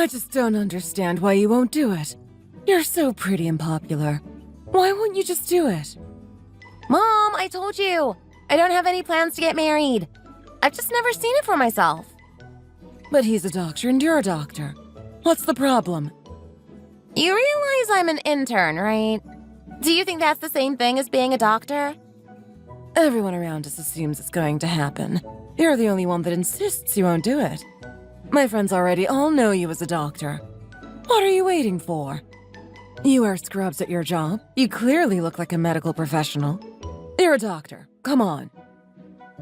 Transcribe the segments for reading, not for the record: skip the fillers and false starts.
I just don't understand why you won't do it. You're so pretty and popular. Why won't you just do it? Mom, I told you. I don't have any plans to get married. I've just never seen it for myself. But he's a doctor and you're a doctor. What's the problem? You realize I'm an intern, right? Do you think that's the same thing as being a doctor? Everyone around us assumes it's going to happen. You're the only one that insists you won't do it. My friends already all know you as a doctor. What are you waiting for? You wear scrubs at your job. You clearly look like a medical professional. You're a doctor. Come on.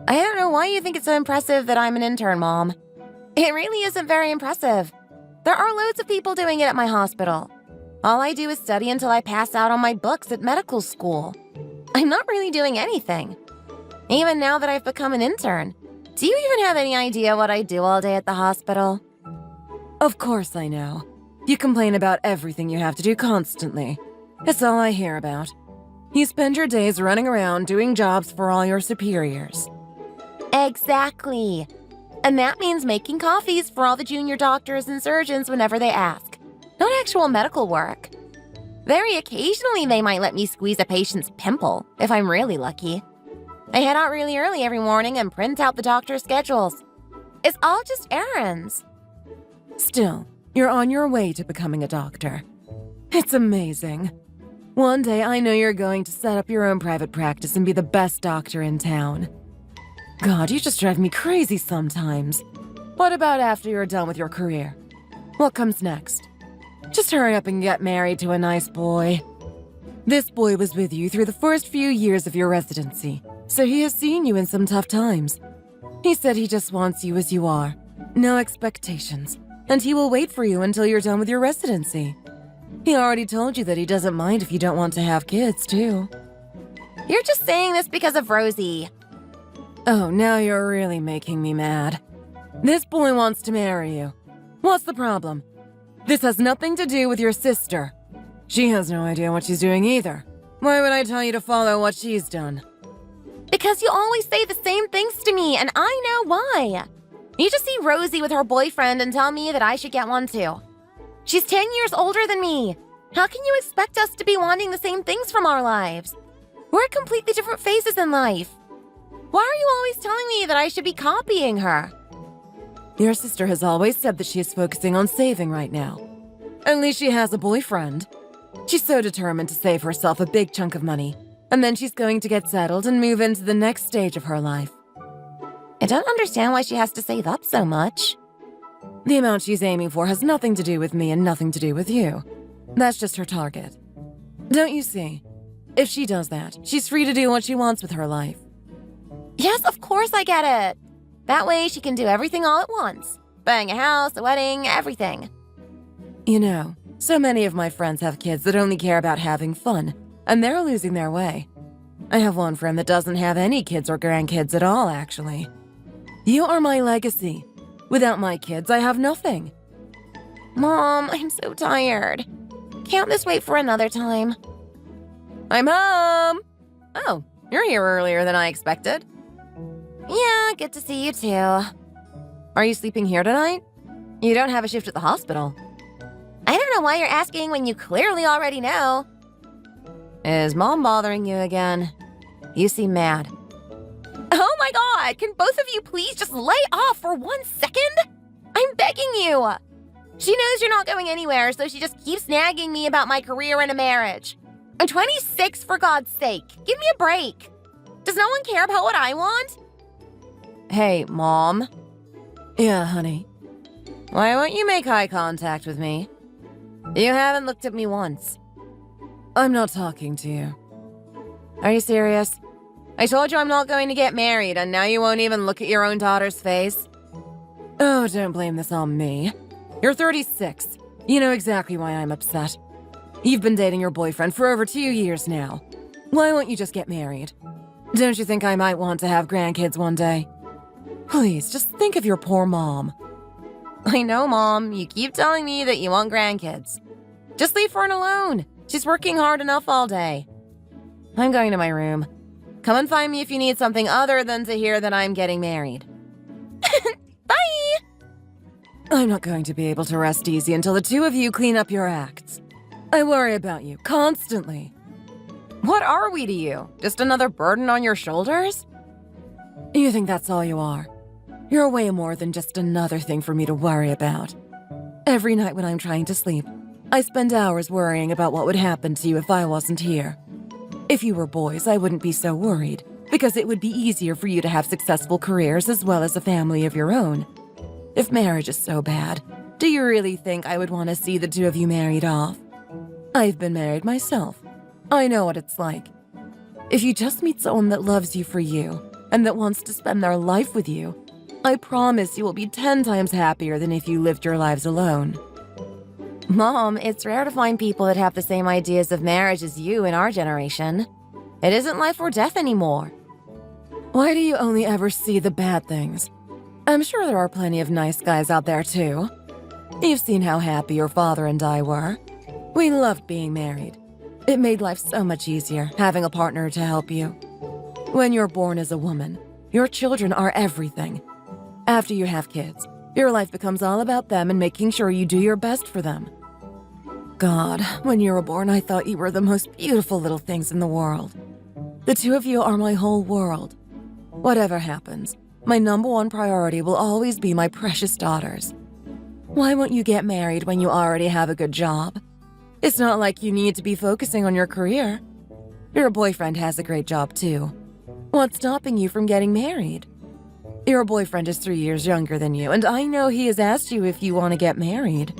I don't know why you think it's so impressive that I'm an intern, Mom. It really isn't very impressive. There are loads of people doing it at my hospital. All I do is study until I pass out on my books at medical school. I'm not really doing anything. Even now that I've become an intern, do you even have any idea what I do all day at the hospital? Of course I know. You complain about everything you have to do constantly. It's all I hear about. You spend your days running around doing jobs for all your superiors. Exactly. And that means making coffees for all the junior doctors and surgeons whenever they ask. Not actual medical work. Very occasionally, they might let me squeeze a patient's pimple, if I'm really lucky. I head out really early every morning and print out the doctor's schedules. It's all just errands. Still, you're on your way to becoming a doctor. It's amazing. One day I know you're going to set up your own private practice and be the best doctor in town. God, you just drive me crazy sometimes. What about after you're done with your career? What comes next? Just hurry up and get married to a nice boy. This boy was with you through the first few years of your residency, so he has seen you in some tough times. He said he just wants you as you are, no expectations, and he will wait for you until you're done with your residency. He already told you that he doesn't mind if you don't want to have kids, too. You're just saying this because of Rosie. Oh, now you're really making me mad. This boy wants to marry you. What's the problem? This has nothing to do with your sister. She has no idea what she's doing either. Why would I tell you to follow what she's done? Because you always say the same things to me, and I know why. You just see Rosie with her boyfriend and tell me that I should get one too. She's 10 years older than me. How can you expect us to be wanting the same things from our lives? We're at completely different phases in life. Why are you always telling me that I should be copying her? Your sister has always said that she is focusing on saving right now. At least she has a boyfriend. She's so determined to save herself a big chunk of money, and then she's going to get settled and move into the next stage of her life. I don't understand why she has to save up so much. The amount she's aiming for has nothing to do with me and nothing to do with you. That's just her target. Don't you see? If she does that, she's free to do what she wants with her life. Yes, of course I get it. That way she can do everything all at once. Buying a house, a wedding, everything. You know, so many of my friends have kids that only care about having fun, and they're losing their way. I have one friend that doesn't have any kids or grandkids at all, actually. You are my legacy. Without my kids, I have nothing. Mom, I'm so tired. Can't this wait for another time? I'm home! Oh, you're here earlier than I expected. Yeah, good to see you too. Are you sleeping here tonight? You don't have a shift at the hospital. I don't know why you're asking when you clearly already know. Is Mom bothering you again? You seem mad. Oh my God, can both of you please just lay off for 1 second? I'm begging you. She knows you're not going anywhere, so she just keeps nagging me about my career and a marriage. I'm 26, for God's sake. Give me a break. Does no one care about what I want? Hey, Mom. Yeah, honey. Why won't you make eye contact with me? You haven't looked at me once. I'm not talking to you. Are you serious? I told you I'm not going to get married, and now you won't even look at your own daughter's face? Oh, don't blame this on me. You're 36. You know exactly why I'm upset. You've been dating your boyfriend for over 2 years now. Why won't you just get married? Don't you think I might want to have grandkids one day? Please, just think of your poor mom. I know, Mom. You keep telling me that you want grandkids. Just leave Fern alone. She's working hard enough all day. I'm going to my room. Come and find me if you need something other than to hear that I'm getting married. Bye! I'm not going to be able to rest easy until the two of you clean up your acts. I worry about you constantly. What are we to you? Just another burden on your shoulders? You think that's all you are? You're way more than just another thing for me to worry about. Every night when I'm trying to sleep, I spend hours worrying about what would happen to you if I wasn't here. If you were boys, I wouldn't be so worried, because it would be easier for you to have successful careers as well as a family of your own. If marriage is so bad, do you really think I would want to see the two of you married off? I've been married myself. I know what it's like. If you just meet someone that loves you for you, and that wants to spend their life with you, I promise you will be 10 times happier than if you lived your lives alone. Mom, it's rare to find people that have the same ideas of marriage as you in our generation. It isn't life or death anymore. Why do you only ever see the bad things? I'm sure there are plenty of nice guys out there too. You've seen how happy your father and I were. We loved being married. It made life so much easier, having a partner to help you. When you're born as a woman, your children are everything. After you have kids, your life becomes all about them and making sure you do your best for them. God, when you were born, I thought you were the most beautiful little things in the world. The two of you are my whole world. Whatever happens, my #1 priority will always be my precious daughters. Why won't you get married when you already have a good job? It's not like you need to be focusing on your career. Your boyfriend has a great job too. What's stopping you from getting married? Your boyfriend is 3 years younger than you, and I know he has asked you if you want to get married.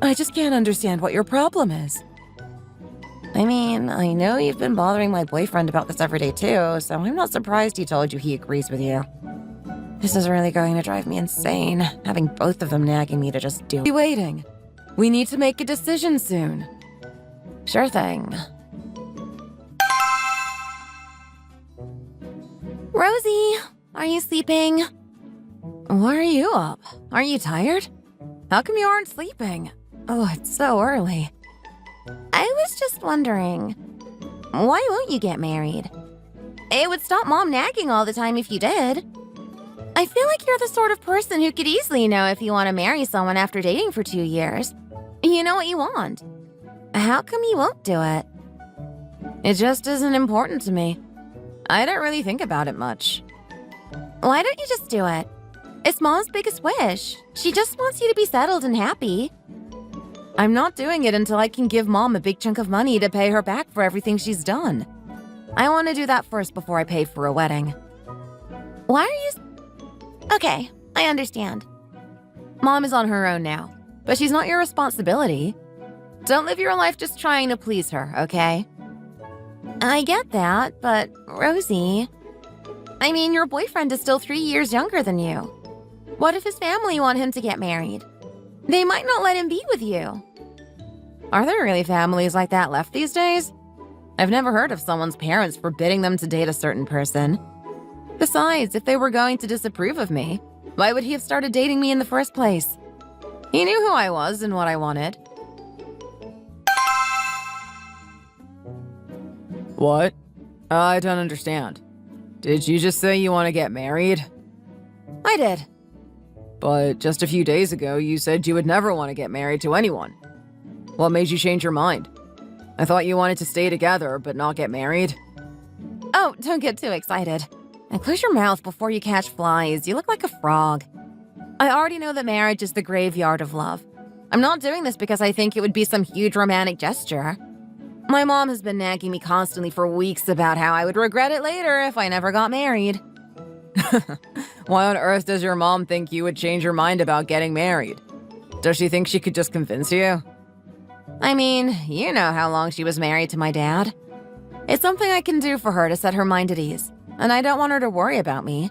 I just can't understand what your problem is. I mean, I know you've been bothering my boyfriend about this every day too, so I'm not surprised he told you he agrees with you. This is really going to drive me insane, having both of them nagging me to just do it. Be waiting. We need to make a decision soon. Sure thing. Rosie, are you sleeping? Why are you up? Aren't you tired? How come you aren't sleeping? Oh, it's so early. I was just wondering, why won't you get married? It would stop Mom nagging all the time if you did. I feel like you're the sort of person who could easily know if you want to marry someone after dating for 2 years. You know what you want. How come you won't do it? It just isn't important to me. I don't really think about it much. Why don't you just do it? It's Mom's biggest wish. She just wants you to be settled and happy. I'm not doing it until I can give Mom a big chunk of money to pay her back for everything she's done. I want to do that first before I pay for a wedding. Why are you... Okay, I understand. Mom is on her own now, but she's not your responsibility. Don't live your life just trying to please her, okay? I get that, but Rosie... I mean, your boyfriend is still 3 years younger than you. What if his family want him to get married? They might not let him be with you. Are there really families like that left these days? I've never heard of someone's parents forbidding them to date a certain person. Besides, if they were going to disapprove of me, why would he have started dating me in the first place? He knew who I was and what I wanted. What? I don't understand. Did you just say you want to get married? I did. But just a few days ago, you said you would never want to get married to anyone. What made you change your mind? I thought you wanted to stay together, but not get married. Oh, don't get too excited. And close your mouth before you catch flies. You look like a frog. I already know that marriage is the graveyard of love. I'm not doing this because I think it would be some huge romantic gesture. My mom has been nagging me constantly for weeks about how I would regret it later if I never got married. Why on earth does your mom think you would change your mind about getting married? Does she think she could just convince you? I mean, you know how long she was married to my dad. It's something I can do for her to set her mind at ease, and I don't want her to worry about me.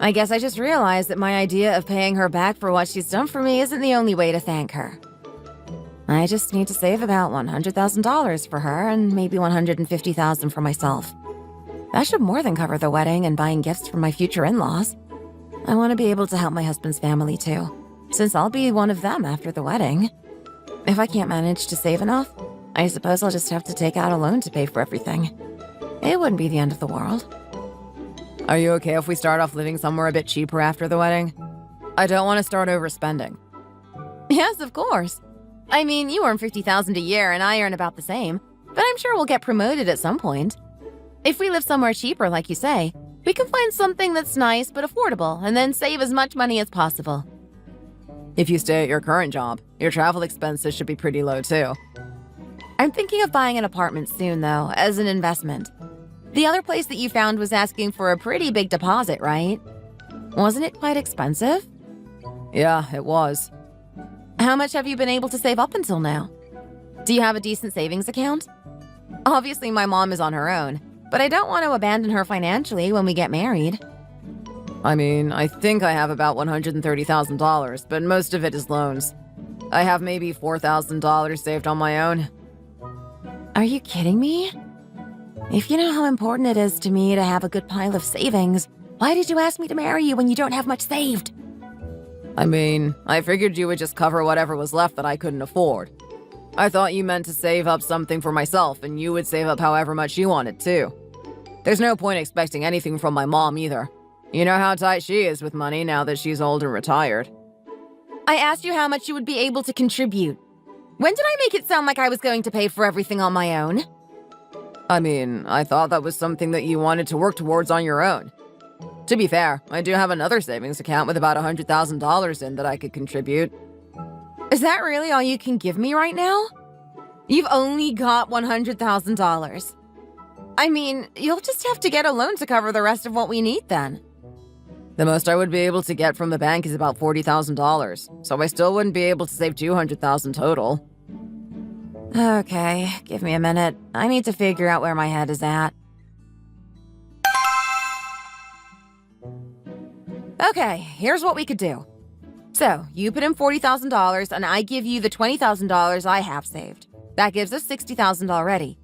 I guess I just realized that my idea of paying her back for what she's done for me isn't the only way to thank her. I just need to save about $100,000 for her and maybe $150,000 for myself. That should more than cover the wedding and buying gifts for my future in-laws. I want to be able to help my husband's family too, since I'll be one of them after the wedding. If I can't manage to save enough, I suppose I'll just have to take out a loan to pay for everything. It wouldn't be the end of the world. Are you okay if we start off living somewhere a bit cheaper after the wedding? I don't want to start overspending. Yes, of course. I mean, you earn $50,000 a year and I earn about the same, but I'm sure we'll get promoted at some point. If we live somewhere cheaper, like you say, we can find something that's nice but affordable and then save as much money as possible. If you stay at your current job, your travel expenses should be pretty low too. I'm thinking of buying an apartment soon, though, as an investment. The other place that you found was asking for a pretty big deposit, right? Wasn't it quite expensive? Yeah, it was. How much have you been able to save up until now? Do you have a decent savings account? Obviously, my mom is on her own, but I don't want to abandon her financially when we get married. I mean, I think I have about $130,000, but most of it is loans. I have maybe $4,000 saved on my own. Are you kidding me? If you know how important it is to me to have a good pile of savings, why did you ask me to marry you when you don't have much saved? I mean, I figured you would just cover whatever was left that I couldn't afford. I thought you meant to save up something for myself, and you would save up however much you wanted, too. There's no point expecting anything from my mom, either. You know how tight she is with money now that she's old and retired. I asked you how much you would be able to contribute. When did I make it sound like I was going to pay for everything on my own? I mean, I thought that was something that you wanted to work towards on your own. To be fair, I do have another savings account with about $100,000 in that I could contribute. Is that really all you can give me right now? You've only got $100,000. I mean, you'll just have to get a loan to cover the rest of what we need then. The most I would be able to get from the bank is about $40,000, so I still wouldn't be able to save $200,000 total. Okay, give me a minute. I need to figure out where my head is at. Okay, here's what we could do. So, you put in $40,000 and I give you the $20,000 I have saved. That gives us $60,000 already.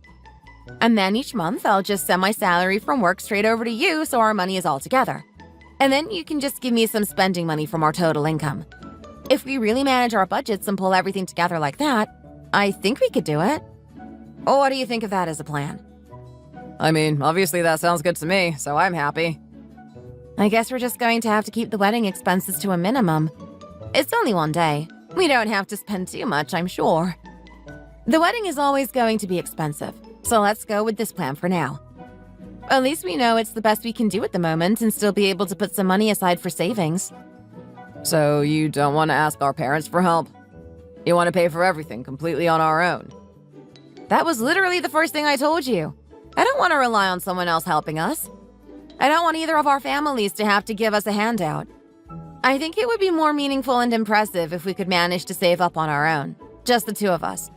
And then each month, I'll just send my salary from work straight over to you so our money is all together. And then you can just give me some spending money from our total income. If we really manage our budgets and pull everything together like that, I think we could do it. Oh, what do you think of that as a plan? I mean, obviously that sounds good to me, so I'm happy. I guess we're just going to have to keep the wedding expenses to a minimum. It's only one day. We don't have to spend too much, I'm sure. The wedding is always going to be expensive, so let's go with this plan for now. At least we know it's the best we can do at the moment and still be able to put some money aside for savings. So you don't want to ask our parents for help? You want to pay for everything completely on our own? That was literally the first thing I told you. I don't want to rely on someone else helping us. I don't want either of our families to have to give us a handout. I think it would be more meaningful and impressive if we could manage to save up on our own, just the two of us.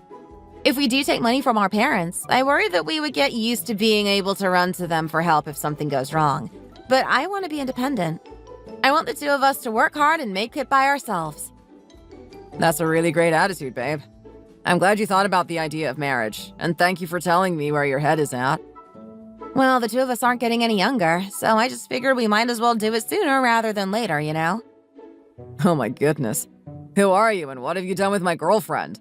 If we do take money from our parents, I worry that we would get used to being able to run to them for help if something goes wrong. But I want to be independent. I want the two of us to work hard and make it by ourselves. That's a really great attitude, babe. I'm glad you thought about the idea of marriage, and thank you for telling me where your head is at. Well, the two of us aren't getting any younger, so I just figured we might as well do it sooner rather than later, you know? Oh my goodness. Who are you and what have you done with my girlfriend?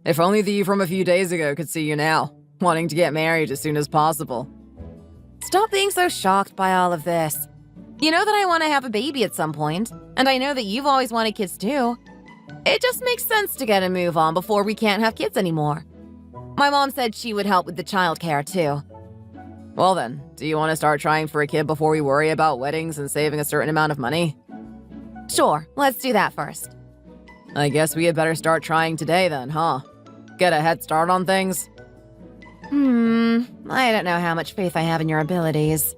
If only the you from a few days ago could see you now, wanting to get married as soon as possible. Stop being so shocked by all of this. You know that I want to have a baby at some point, and I know that you've always wanted kids too. It just makes sense to get a move on before we can't have kids anymore. My mom said she would help with the childcare too. Well then, do you want to start trying for a kid before we worry about weddings and saving a certain amount of money? Sure, let's do that first. I guess we had better start trying today then, huh? Get a head start on things? I don't know how much faith I have in your abilities.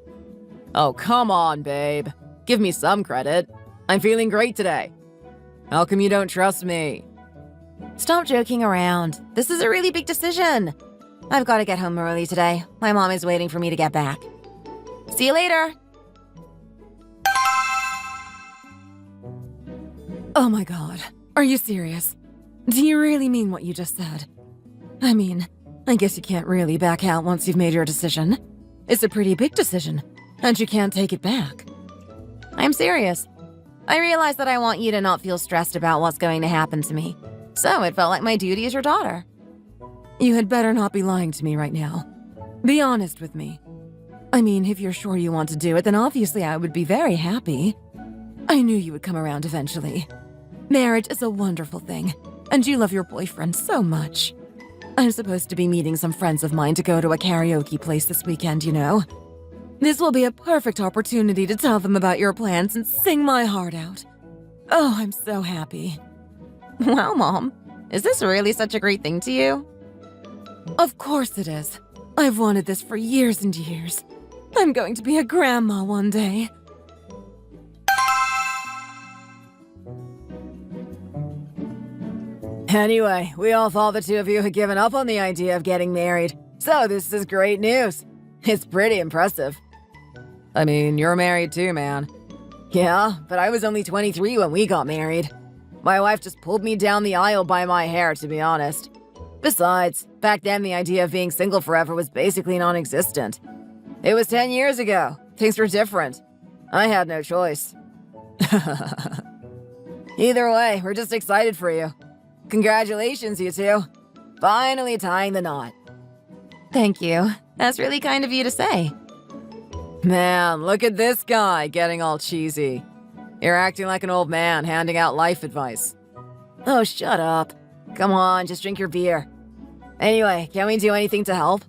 Oh, come on, babe. Give me some credit. I'm feeling great today. How come you don't trust me? Stop joking around. This is a really big decision. I've got to get home early today. My mom is waiting for me to get back. See you later. Oh my god. Are you serious? Do you really mean what you just said? I mean, I guess you can't really back out once you've made your decision. It's a pretty big decision, and you can't take it back. I'm serious. I realize that I want you to not feel stressed about what's going to happen to me. So it felt like my duty as your daughter. You had better not be lying to me right now. Be honest with me. I mean, if you're sure you want to do it, then obviously I would be very happy. I knew you would come around eventually. Marriage is a wonderful thing, and you love your boyfriend so much. I'm supposed to be meeting some friends of mine to go to a karaoke place this weekend, you know. This will be a perfect opportunity to tell them about your plans and sing my heart out. Oh, I'm so happy. Wow, Mom. Is this really such a great thing to you? Of course it is. I've wanted this for years and years. I'm going to be a grandma one day. Anyway, we all thought the two of you had given up on the idea of getting married. So this is great news. It's pretty impressive. I mean, you're married too, man. Yeah, but I was only 23 when we got married. My wife just pulled me down the aisle by my hair, to be honest. Besides, back then the idea of being single forever was basically non-existent. It was 10 years ago. Things were different. I had no choice. Either way, we're just excited for you. Congratulations, you two. Finally tying the knot. Thank you. That's really kind of you to say. Man, look at this guy getting all cheesy. You're acting like an old man handing out life advice. Oh, shut up. Come on, just drink your beer. Anyway, can we do anything to help?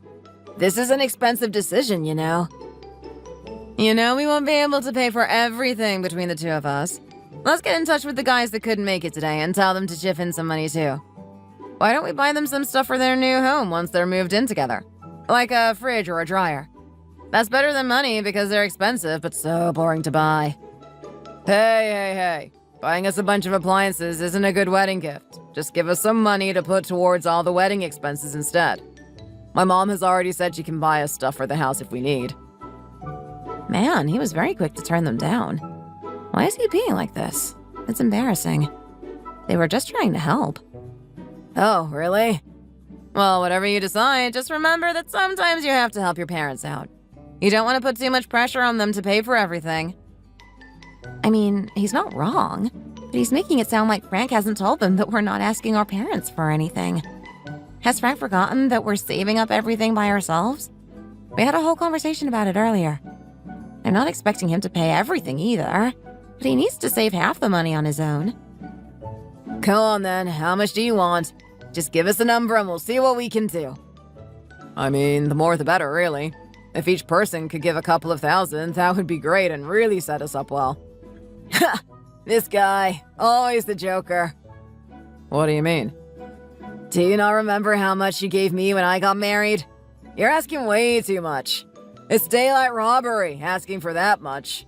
This is an expensive decision, you know. You know, we won't be able to pay for everything between the two of us. Let's get in touch with the guys that couldn't make it today and tell them to chip in some money too. Why don't we buy them some stuff for their new home once they're moved in together? Like a fridge or a dryer. That's better than money because they're expensive, but so boring to buy. Hey. Buying us a bunch of appliances isn't a good wedding gift. Just give us some money to put towards all the wedding expenses instead. My mom has already said she can buy us stuff for the house if we need. Man, he was very quick to turn them down. Why is he being like this? It's embarrassing. They were just trying to help. Oh, really? Well, whatever you decide, just remember that sometimes you have to help your parents out. You don't want to put too much pressure on them to pay for everything. I mean, he's not wrong, but he's making it sound like Frank hasn't told them that we're not asking our parents for anything. Has Frank forgotten that we're saving up everything by ourselves? We had a whole conversation about it earlier. I'm not expecting him to pay everything either, but he needs to save half the money on his own. Come on then, how much do you want? Just give us a number and we'll see what we can do. I mean, the more the better, really. If each person could give a couple of thousand, that would be great and really set us up well. Ha! This guy, always the joker. What do you mean? Do you not remember how much you gave me when I got married? You're asking way too much. It's daylight robbery, asking for that much.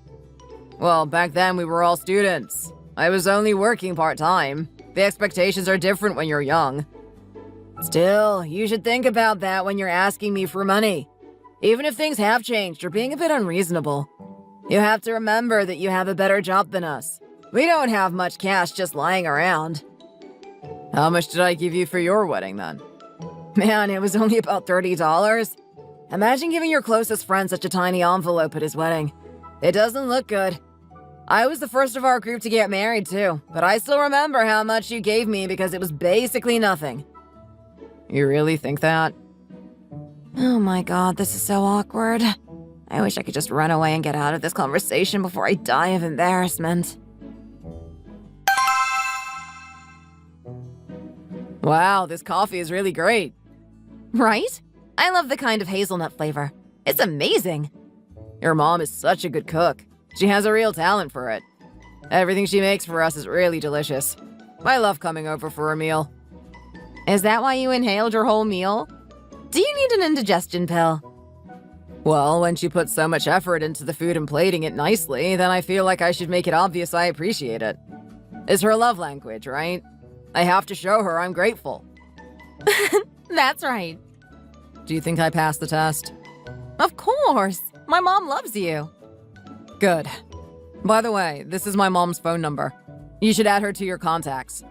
Well, back then we were all students. I was only working part-time. The expectations are different when you're young. Still, you should think about that when you're asking me for money. Even if things have changed, you're being a bit unreasonable. You have to remember that you have a better job than us. We don't have much cash just lying around. How much did I give you for your wedding, then? Man, it was only about $30. Imagine giving your closest friend such a tiny envelope at his wedding. It doesn't look good. I was the first of our group to get married, too, but I still remember how much you gave me because it was basically nothing. You really think that? Oh my god, this is so awkward. I wish I could just run away and get out of this conversation before I die of embarrassment. Wow, this coffee is really great. Right? I love the kind of hazelnut flavor. It's amazing. Your mom is such a good cook. She has a real talent for it. Everything she makes for us is really delicious. I love coming over for a meal. Is that why you inhaled your whole meal? Do you need an indigestion pill? Well, when she puts so much effort into the food and plating it nicely, then I feel like I should make it obvious I appreciate it. It's her love language, right? I have to show her I'm grateful. That's right. Do you think I passed the test? Of course. My mom loves you. Good. By the way, this is my mom's phone number. You should add her to your contacts.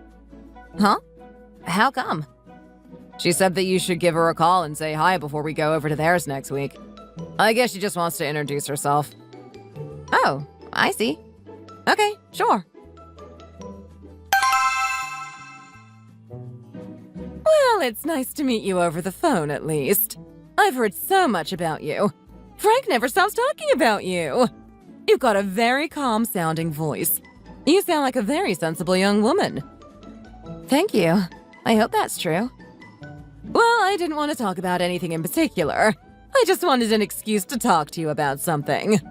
Huh? How come? She said that you should give her a call and say hi before we go over to theirs next week. I guess she just wants to introduce herself. Oh, I see. Okay, sure. Well, it's nice to meet you over the phone, at least. I've heard so much about you. Frank never stops talking about you. You've got a very calm-sounding voice. You sound like a very sensible young woman. Thank you. I hope that's true. Well, I didn't want to talk about anything in particular. I just wanted an excuse to talk to you about something.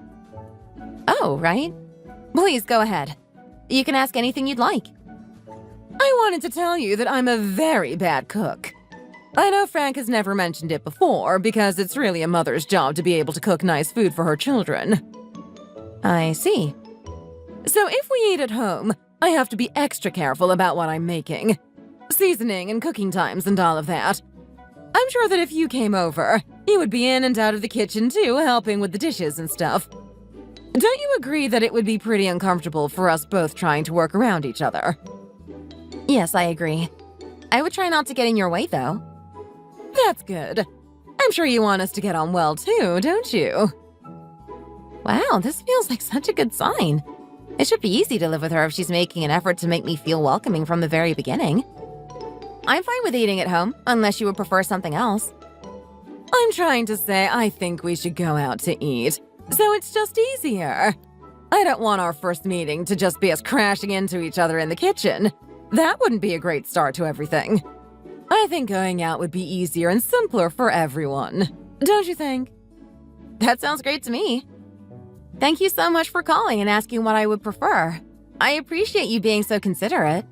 Oh, right? Please, go ahead. You can ask anything you'd like. I wanted to tell you that I'm a very bad cook. I know Frank has never mentioned it before because it's really a mother's job to be able to cook nice food for her children. I see. So if we eat at home, I have to be extra careful about what I'm making. Seasoning and cooking times and all of that. I'm sure that if you came over, you would be in and out of the kitchen too, helping with the dishes and stuff. Don't you agree that it would be pretty uncomfortable for us both trying to work around each other? Yes, I agree. I would try not to get in your way, though. That's good. I'm sure you want us to get on well too, don't you? Wow, this feels like such a good sign. It should be easy to live with her if she's making an effort to make me feel welcoming from the very beginning. I'm fine with eating at home, unless you would prefer something else. I'm trying to say I think we should go out to eat, so it's just easier. I don't want our first meeting to just be us crashing into each other in the kitchen. That wouldn't be a great start to everything. I think going out would be easier and simpler for everyone. Don't you think? That sounds great to me. Thank you so much for calling and asking what I would prefer. I appreciate you being so considerate.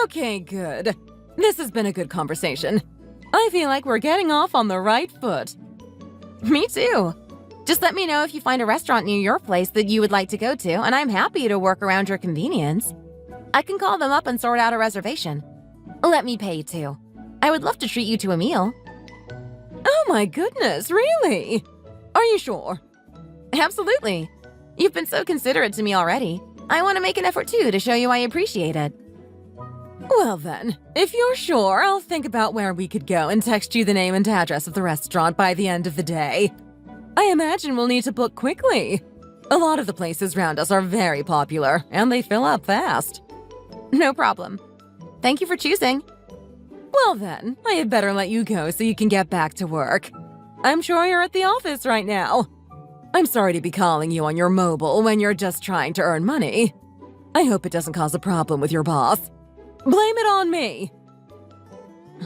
Okay, good. This has been a good conversation. I feel like we're getting off on the right foot. Me too. Just let me know if you find a restaurant near your place that you would like to go to, and I'm happy to work around your convenience. I can call them up and sort out a reservation. Let me pay you too. I would love to treat you to a meal. Oh my goodness, really? Are you sure? Absolutely. You've been so considerate to me already. I want to make an effort too to show you I appreciate it. Well then, if you're sure, I'll think about where we could go and text you the name and address of the restaurant by the end of the day. I imagine we'll need to book quickly. A lot of the places around us are very popular, and they fill up fast. No problem. Thank you for choosing. Well then, I had better let you go so you can get back to work. I'm sure you're at the office right now. I'm sorry to be calling you on your mobile when you're just trying to earn money. I hope it doesn't cause a problem with your boss. Blame it on me.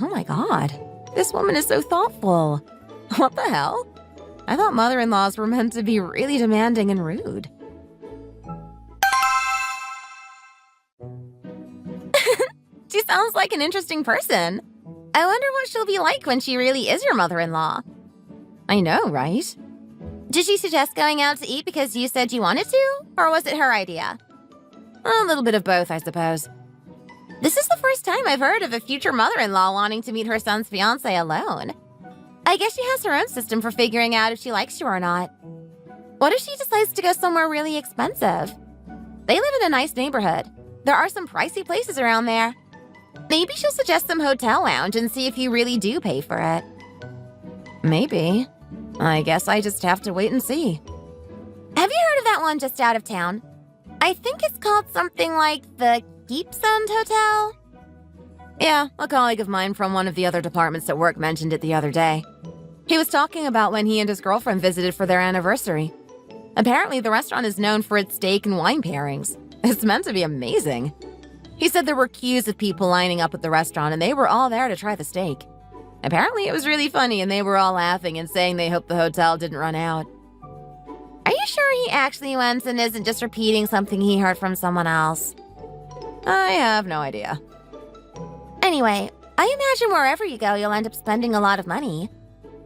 Oh my god. This woman is so thoughtful. What the hell? I thought mother-in-laws were meant to be really demanding and rude. She sounds like an interesting person. I wonder what she'll be like when she really is your mother-in-law. I know, right? Did she suggest going out to eat because you said you wanted to? Or was it her idea? A little bit of both, I suppose. This is the first time I've heard of a future mother-in-law wanting to meet her son's fiancé alone. I guess she has her own system for figuring out if she likes you or not. What if she decides to go somewhere really expensive? They live in a nice neighborhood. There are some pricey places around there. Maybe she'll suggest some hotel lounge and see if you really do pay for it. Maybe. I guess I just have to wait and see. Have you heard of that one just out of town? I think it's called something like the Keepsend Hotel? Yeah, a colleague of mine from one of the other departments at work mentioned it the other day. He was talking about when he and his girlfriend visited for their anniversary. Apparently, the restaurant is known for its steak and wine pairings. It's meant to be amazing. He said there were queues of people lining up at the restaurant and they were all there to try the steak. Apparently, it was really funny and they were all laughing and saying they hoped the hotel didn't run out. Are you sure he actually went and isn't just repeating something he heard from someone else? I have no idea. Anyway, I imagine wherever you go, you'll end up spending a lot of money.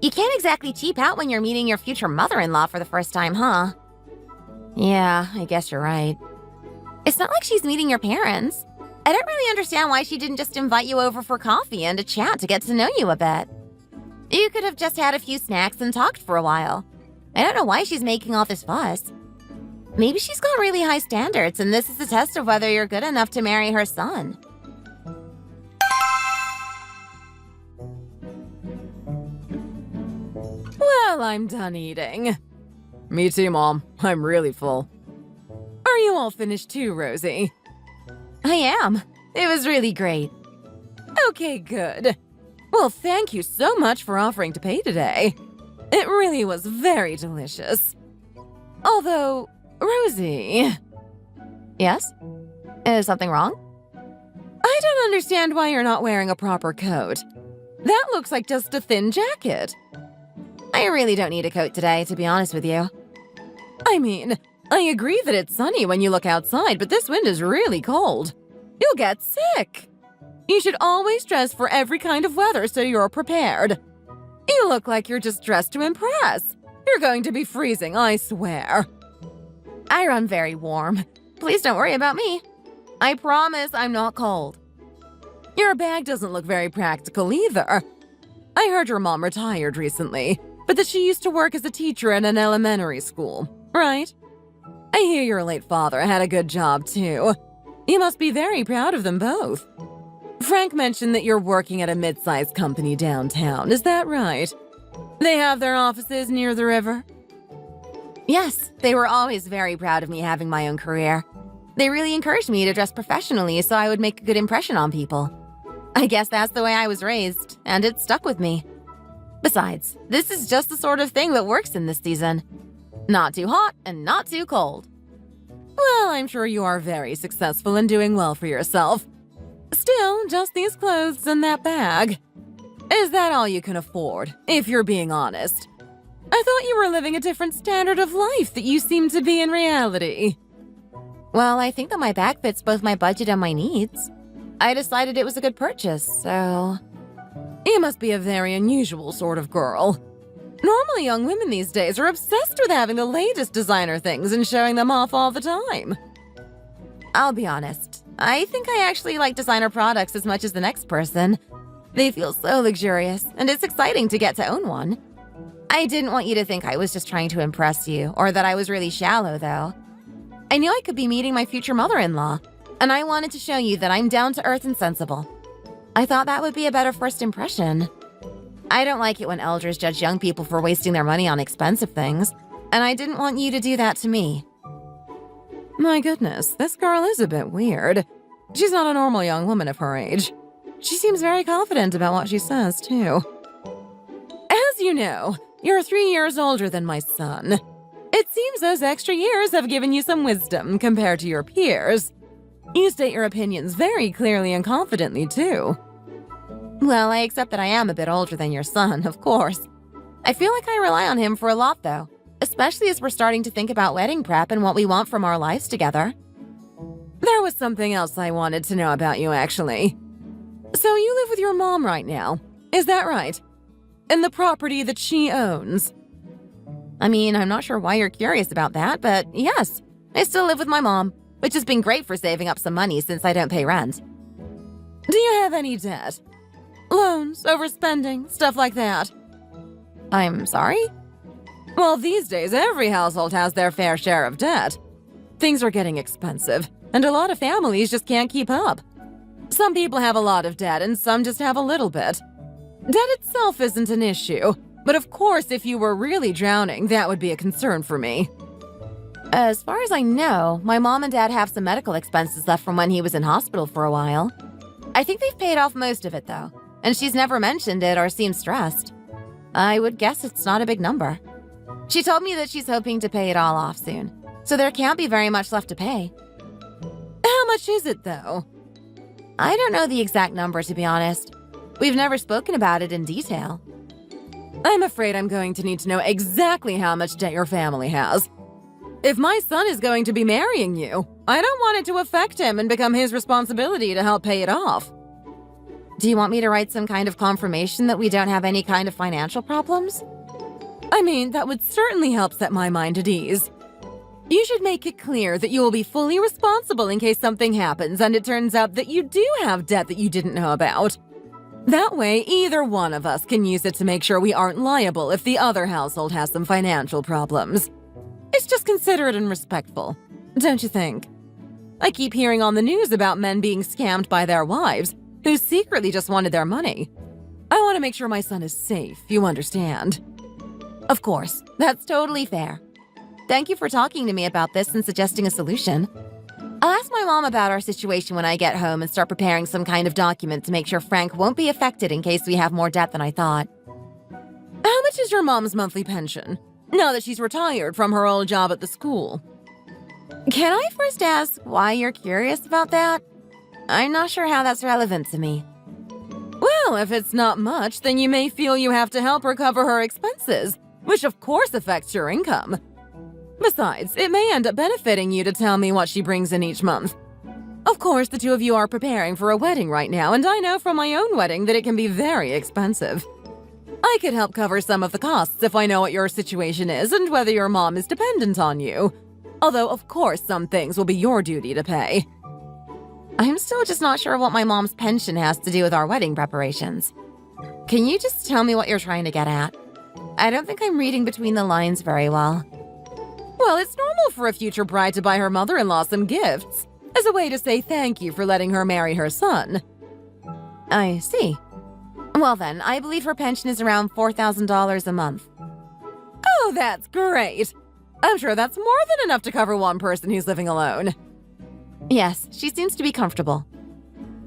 You can't exactly cheap out when you're meeting your future mother-in-law for the first time, huh? Yeah, I guess you're right. It's not like she's meeting your parents. I don't really understand why she didn't just invite you over for coffee and a chat to get to know you a bit. You could have just had a few snacks and talked for a while. I don't know why she's making all this fuss. Maybe she's got really high standards and this is a test of whether you're good enough to marry her son. Well, I'm done eating. Me too, Mom. I'm really full. Are you all finished too, Rosie? I am. It was really great. Okay, good. Well, thank you so much for offering to pay today. It really was very delicious. Although, Rosie... Yes? Is something wrong? I don't understand why you're not wearing a proper coat. That looks like just a thin jacket. I really don't need a coat today, to be honest with you. I mean, I agree that it's sunny when you look outside, but this wind is really cold. You'll get sick. You should always dress for every kind of weather so you're prepared. You look like you're just dressed to impress. You're going to be freezing, I swear. I run very warm. Please don't worry about me. I promise I'm not cold. Your bag doesn't look very practical either. I heard your mom retired recently, but that she used to work as a teacher in an elementary school, right? I hear your late father had a good job too. You must be very proud of them both. Frank mentioned that you're working at a mid-sized company downtown, is that right? They have their offices near the river? Yes, they were always very proud of me having my own career. They really encouraged me to dress professionally so I would make a good impression on people. I guess that's the way I was raised, and it stuck with me. Besides, this is just the sort of thing that works in this season. Not too hot and not too cold. Well, I'm sure you are very successful and doing well for yourself. Still, just these clothes and that bag. Is that all you can afford, if you're being honest? I thought you were living a different standard of life that you seem to be in reality. Well, I think that my bag fits both my budget and my needs. I decided it was a good purchase, so... You must be a very unusual sort of girl. Normally, young women these days are obsessed with having the latest designer things and showing them off all the time. I'll be honest. I think I actually like designer products as much as the next person. They feel so luxurious, and it's exciting to get to own one. I didn't want you to think I was just trying to impress you, or that I was really shallow, though. I knew I could be meeting my future mother-in-law, and I wanted to show you that I'm down to earth and sensible. I thought that would be a better first impression. I don't like it when elders judge young people for wasting their money on expensive things, and I didn't want you to do that to me. My goodness, this girl is a bit weird. She's not a normal young woman of her age. She seems very confident about what she says, too. As you know, you're 3 years older than my son. It seems those extra years have given you some wisdom compared to your peers. You state your opinions very clearly and confidently, too. Well, I accept that I am a bit older than your son, of course. I feel like I rely on him for a lot, though, especially as we're starting to think about wedding prep and what we want from our lives together. There was something else I wanted to know about you, actually. So you live with your mom right now, is that right? In the property that she owns? I mean, I'm not sure why you're curious about that, but yes, I still live with my mom, which has been great for saving up some money since I don't pay rent. Do you have any debt? Loans, overspending, stuff like that? I'm sorry? Well, these days, every household has their fair share of debt. Things are getting expensive, and a lot of families just can't keep up. Some people have a lot of debt, and some just have a little bit. Debt itself isn't an issue, but of course, if you were really drowning, that would be a concern for me. As far as I know, my mom and dad have some medical expenses left from when he was in hospital for a while. I think they've paid off most of it, though, and she's never mentioned it or seemed stressed. I would guess it's not a big number. She told me that she's hoping to pay it all off soon, so there can't be very much left to pay. How much is it, though? I don't know the exact number, to be honest. We've never spoken about it in detail. I'm afraid I'm going to need to know exactly how much debt your family has. If my son is going to be marrying you, I don't want it to affect him and become his responsibility to help pay it off. Do you want me to write some kind of confirmation that we don't have any kind of financial problems? I mean, that would certainly help set my mind at ease. You should make it clear that you will be fully responsible in case something happens and it turns out that you do have debt that you didn't know about. That way, either one of us can use it to make sure we aren't liable if the other household has some financial problems. It's just considerate and respectful, don't you think? I keep hearing on the news about men being scammed by their wives, who secretly just wanted their money. I want to make sure my son is safe, you understand? Of course, that's totally fair. Thank you for talking to me about this and suggesting a solution. I'll ask my mom about our situation when I get home and start preparing some kind of document to make sure Frank won't be affected in case we have more debt than I thought. How much is your mom's monthly pension, now that she's retired from her old job at the school? Can I first ask why you're curious about that? I'm not sure how that's relevant to me. Well, if it's not much, then you may feel you have to help her cover her expenses, which of course affects your income. Besides, it may end up benefiting you to tell me what she brings in each month. Of course, the two of you are preparing for a wedding right now, and I know from my own wedding that it can be very expensive. I could help cover some of the costs if I know what your situation is and whether your mom is dependent on you. Although, of course, some things will be your duty to pay. I'm still just not sure what my mom's pension has to do with our wedding preparations. Can you just tell me what you're trying to get at? I don't think I'm reading between the lines very well. Well, it's normal for a future bride to buy her mother-in-law some gifts, as a way to say thank you for letting her marry her son. I see. Well then, I believe her pension is around $4,000 a month. Oh, that's great! I'm sure that's more than enough to cover one person who's living alone. Yes, she seems to be comfortable.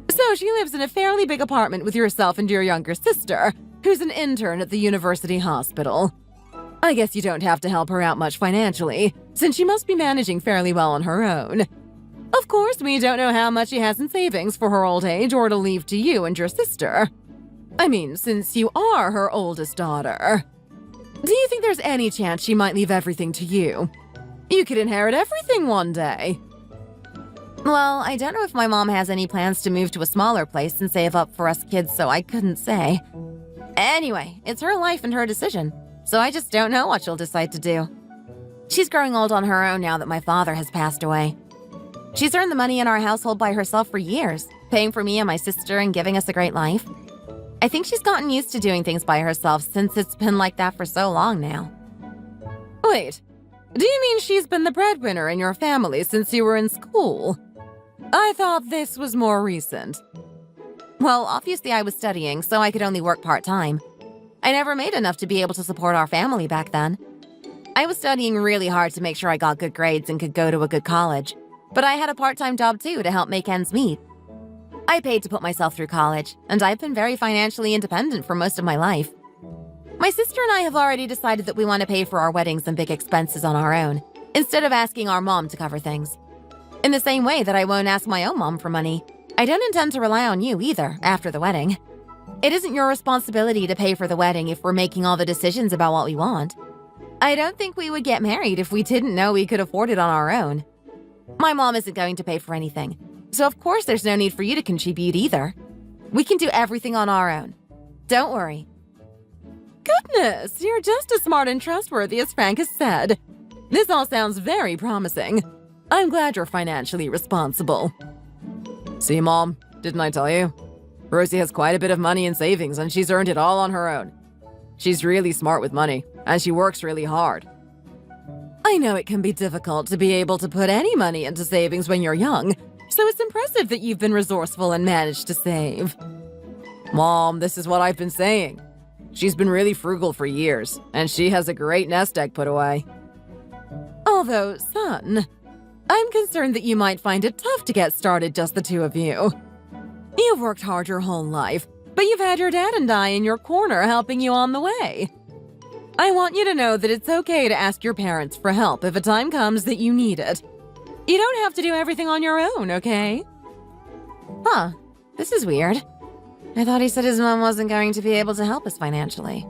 So she lives in a fairly big apartment with yourself and your younger sister, who's an intern at the university hospital. I guess you don't have to help her out much financially, since she must be managing fairly well on her own. Of course, we don't know how much she has in savings for her old age or to leave to you and your sister. I mean, since you are her oldest daughter. Do you think there's any chance she might leave everything to you? You could inherit everything one day. Well, I don't know if my mom has any plans to move to a smaller place and save up for us kids, so I couldn't say. Anyway, it's her life and her decision, so I just don't know what she'll decide to do. She's growing old on her own now that my father has passed away. She's earned the money in our household by herself for years, paying for me and my sister and giving us a great life. I think she's gotten used to doing things by herself since it's been like that for so long now. Wait, do you mean she's been the breadwinner in your family since you were in school? I thought this was more recent. Well, obviously I was studying, so I could only work part-time. I never made enough to be able to support our family back then. I was studying really hard to make sure I got good grades and could go to a good college, but I had a part-time job too to help make ends meet. I paid to put myself through college, and I've been very financially independent for most of my life. My sister and I have already decided that we want to pay for our weddings and big expenses on our own, instead of asking our mom to cover things. In the same way that I won't ask my own mom for money, I don't intend to rely on you either after the wedding. It isn't your responsibility to pay for the wedding if we're making all the decisions about what we want. I don't think we would get married if we didn't know we could afford it on our own. My mom isn't going to pay for anything, so of course there's no need for you to contribute either. We can do everything on our own. Don't worry. Goodness, you're just as smart and trustworthy as Frank has said. This all sounds very promising. I'm glad you're financially responsible. See, Mom, didn't I tell you? Rosie has quite a bit of money in savings and she's earned it all on her own. She's really smart with money, and she works really hard. I know it can be difficult to be able to put any money into savings when you're young, so it's impressive that you've been resourceful and managed to save. Mom, this is what I've been saying. She's been really frugal for years, and she has a great nest egg put away. Although, son, I'm concerned that you might find it tough to get started just the two of you. You've worked hard your whole life, but you've had your dad and I in your corner helping you on the way. I want you to know that it's okay to ask your parents for help if a time comes that you need it. You don't have to do everything on your own, okay? Huh, this is weird. I thought he said his mom wasn't going to be able to help us financially.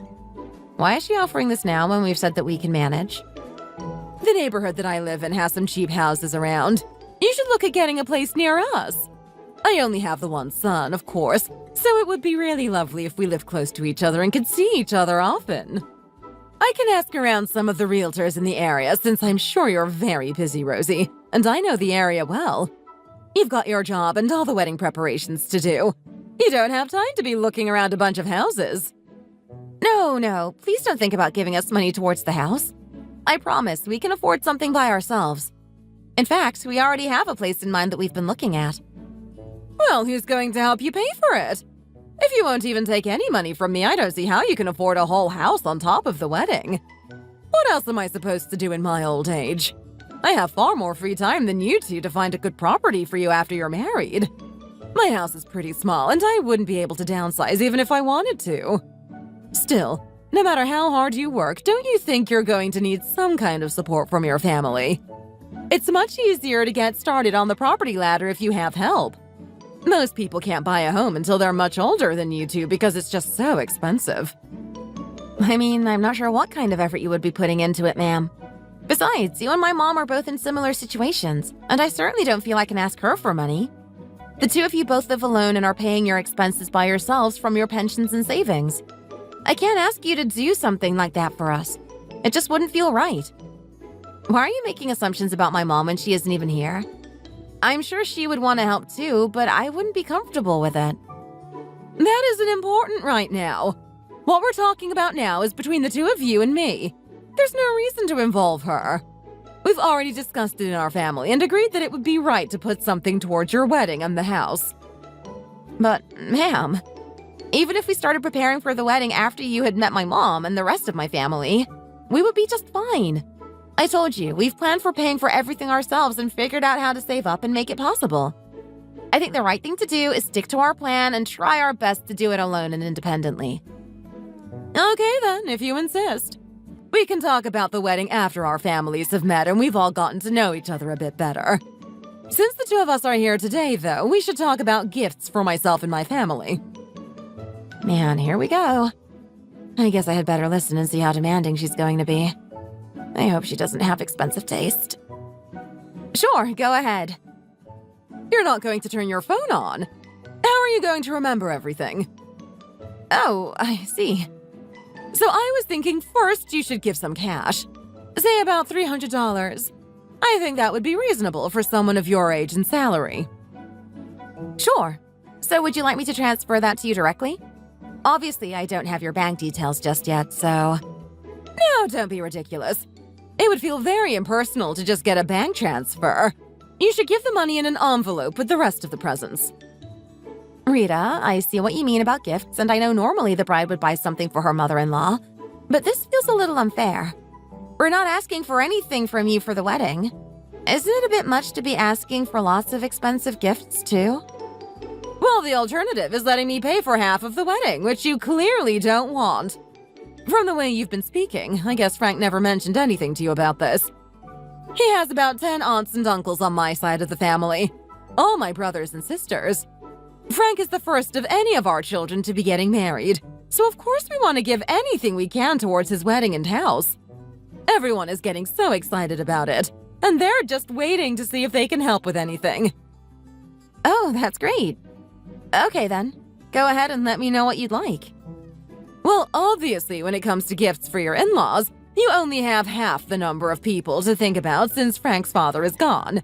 Why is she offering this now when we've said that we can manage? The neighborhood that I live in has some cheap houses around. You should look at getting a place near us. I only have the one son, of course, so it would be really lovely if we lived close to each other and could see each other often. I can ask around some of the realtors in the area since I'm sure you're very busy, Rosie, and I know the area well. You've got your job and all the wedding preparations to do. You don't have time to be looking around a bunch of houses. No, please don't think about giving us money towards the house. I promise we can afford something by ourselves. In fact, we already have a place in mind that we've been looking at. Well, who's going to help you pay for it? If you won't even take any money from me, I don't see how you can afford a whole house on top of the wedding. What else am I supposed to do in my old age? I have far more free time than you two to find a good property for you after you're married. My house is pretty small, and I wouldn't be able to downsize even if I wanted to. Still, no matter how hard you work, don't you think you're going to need some kind of support from your family? It's much easier to get started on the property ladder if you have help. Most people can't buy a home until they're much older than you two because it's just so expensive. I mean, I'm not sure what kind of effort you would be putting into it, ma'am. Besides, you and my mom are both in similar situations, and I certainly don't feel I can ask her for money. The two of you both live alone and are paying your expenses by yourselves from your pensions and savings. I can't ask you to do something like that for us. It just wouldn't feel right. Why are you making assumptions about my mom when she isn't even here? I'm sure she would want to help too, but I wouldn't be comfortable with it. That isn't important right now. What we're talking about now is between the two of you and me. There's no reason to involve her. We've already discussed it in our family and agreed that it would be right to put something towards your wedding and the house. But, ma'am, even if we started preparing for the wedding after you had met my mom and the rest of my family, we would be just fine. I told you, we've planned for paying for everything ourselves and figured out how to save up and make it possible. I think the right thing to do is stick to our plan and try our best to do it alone and independently. Okay then, if you insist. We can talk about the wedding after our families have met and we've all gotten to know each other a bit better. Since the two of us are here today, though, we should talk about gifts for myself and my family. Man, here we go. I guess I had better listen and see how demanding she's going to be. I hope she doesn't have expensive taste. Sure, go ahead. You're not going to turn your phone on. How are you going to remember everything? Oh, I see. So I was thinking first you should give some cash. Say about $300. I think that would be reasonable for someone of your age and salary. Sure. So would you like me to transfer that to you directly? Obviously, I don't have your bank details just yet, so... No, don't be ridiculous. It would feel very impersonal to just get a bank transfer. You should give the money in an envelope with the rest of the presents. Rita, I see what you mean about gifts, and I know normally the bride would buy something for her mother-in-law, but this feels a little unfair. We're not asking for anything from you for the wedding. Isn't it a bit much to be asking for lots of expensive gifts, too? Well, the alternative is letting me pay for half of the wedding, which you clearly don't want. From the way you've been speaking, I guess Frank never mentioned anything to you about this. He has about 10 aunts and uncles on my side of the family, all my brothers and sisters. Frank is the first of any of our children to be getting married, so of course we want to give anything we can towards his wedding and house. Everyone is getting so excited about it, and they're just waiting to see if they can help with anything. Oh, that's great. Okay then, go ahead and let me know what you'd like. Well, obviously, when it comes to gifts for your in-laws, you only have half the number of people to think about since Frank's father is gone.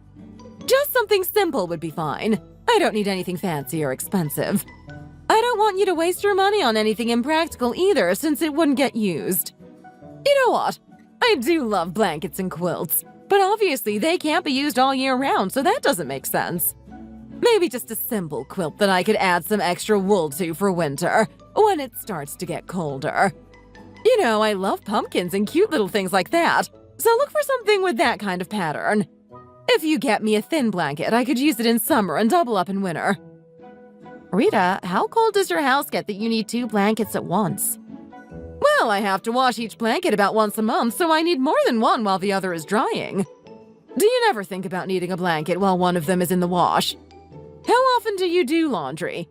Just something simple would be fine. I don't need anything fancy or expensive. I don't want you to waste your money on anything impractical either, since it wouldn't get used. You know what? I do love blankets and quilts, but obviously they can't be used all year round, so that doesn't make sense. Maybe just a simple quilt that I could add some extra wool to for winter, when it starts to get colder. You know, I love pumpkins and cute little things like that, so look for something with that kind of pattern. If you get me a thin blanket, I could use it in summer and double up in winter. Rita, how cold does your house get that you need 2 blankets at once? Well, I have to wash each blanket about once a month, so I need more than one while the other is drying. Do you never think about needing a blanket while one of them is in the wash? How often do you do laundry?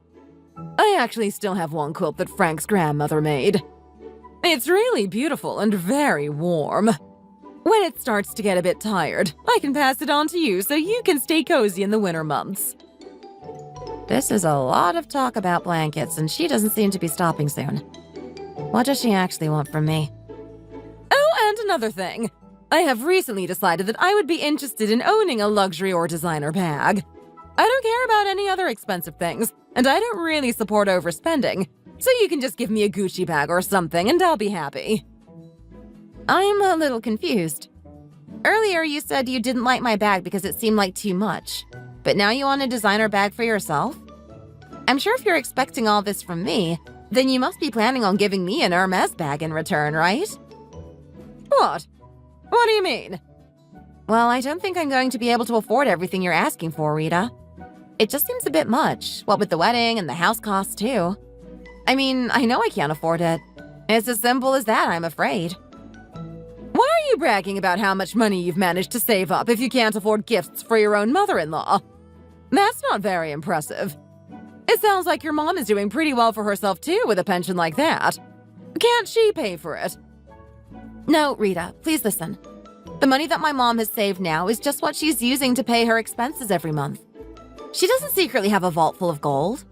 I actually still have one quilt that Frank's grandmother made. It's really beautiful and very warm. When it starts to get a bit tired, I can pass it on to you so you can stay cozy in the winter months. This is a lot of talk about blankets, and she doesn't seem to be stopping soon. What does she actually want from me? Oh, and another thing. I have recently decided that I would be interested in owning a luxury or designer bag. I don't care about any other expensive things, and I don't really support overspending, so you can just give me a Gucci bag or something and I'll be happy. I'm a little confused. Earlier you said you didn't like my bag because it seemed like too much, but now you want a designer bag for yourself? I'm sure if you're expecting all this from me, then you must be planning on giving me an Hermes bag in return, right? What? What do you mean? Well, I don't think I'm going to be able to afford everything you're asking for, Rita. It just seems a bit much, what with the wedding and the house costs too. I mean, I know I can't afford it. It's as simple as that, I'm afraid. Why are you bragging about how much money you've managed to save up if you can't afford gifts for your own mother-in-law? That's not very impressive. It sounds like your mom is doing pretty well for herself too with a pension like that. Can't she pay for it? No, Rita, please listen. The money that my mom has saved now is just what she's using to pay her expenses every month. She doesn't secretly have a vault full of gold.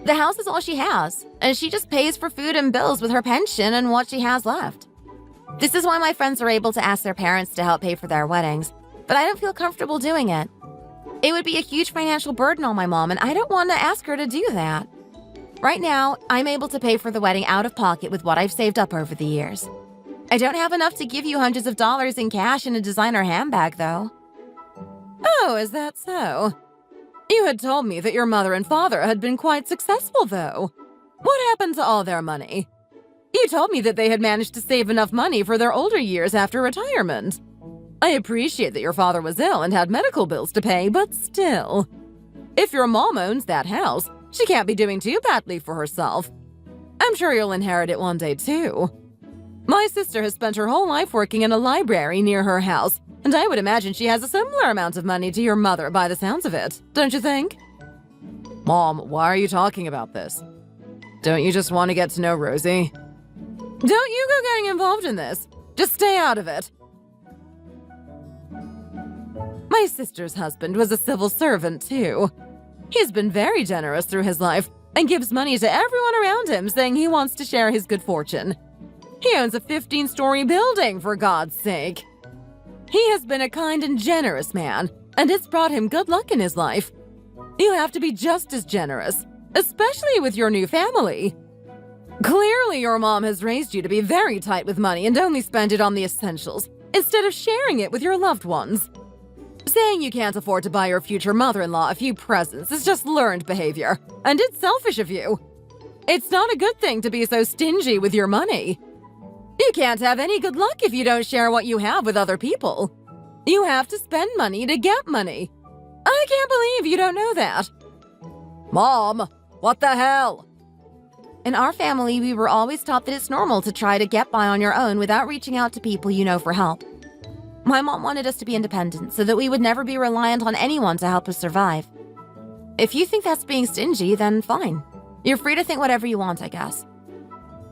The house is all she has, and she just pays for food and bills with her pension and what she has left. This is why my friends are able to ask their parents to help pay for their weddings, but I don't feel comfortable doing it. It would be a huge financial burden on my mom, and I don't want to ask her to do that. Right now, I'm able to pay for the wedding out of pocket with what I've saved up over the years. I don't have enough to give you hundreds of dollars in cash in a designer handbag, though. Oh, is that so? You had told me that your mother and father had been quite successful, though. What happened to all their money? You told me that they had managed to save enough money for their older years after retirement. I appreciate that your father was ill and had medical bills to pay, but still. If your mom owns that house, she can't be doing too badly for herself. I'm sure you'll inherit it one day, too. My sister has spent her whole life working in a library near her house, and I would imagine she has a similar amount of money to your mother by the sounds of it, don't you think? Mom, why are you talking about this? Don't you just want to get to know Rosie? Don't you go getting involved in this. Just stay out of it. My sister's husband was a civil servant, too. He's been very generous through his life and gives money to everyone around him, saying he wants to share his good fortune. He owns a 15-story building, for God's sake. He has been a kind and generous man, and it's brought him good luck in his life. You have to be just as generous, especially with your new family. Clearly, your mom has raised you to be very tight with money and only spend it on the essentials, instead of sharing it with your loved ones. Saying you can't afford to buy your future mother-in-law a few presents is just learned behavior, and it's selfish of you. It's not a good thing to be so stingy with your money. You can't have any good luck if you don't share what you have with other people. You have to spend money to get money. I can't believe you don't know that. Mom, what the hell? In our family, we were always taught that it's normal to try to get by on your own without reaching out to people you know for help. My mom wanted us to be independent so that we would never be reliant on anyone to help us survive. If you think that's being stingy, then fine. You're free to think whatever you want, I guess.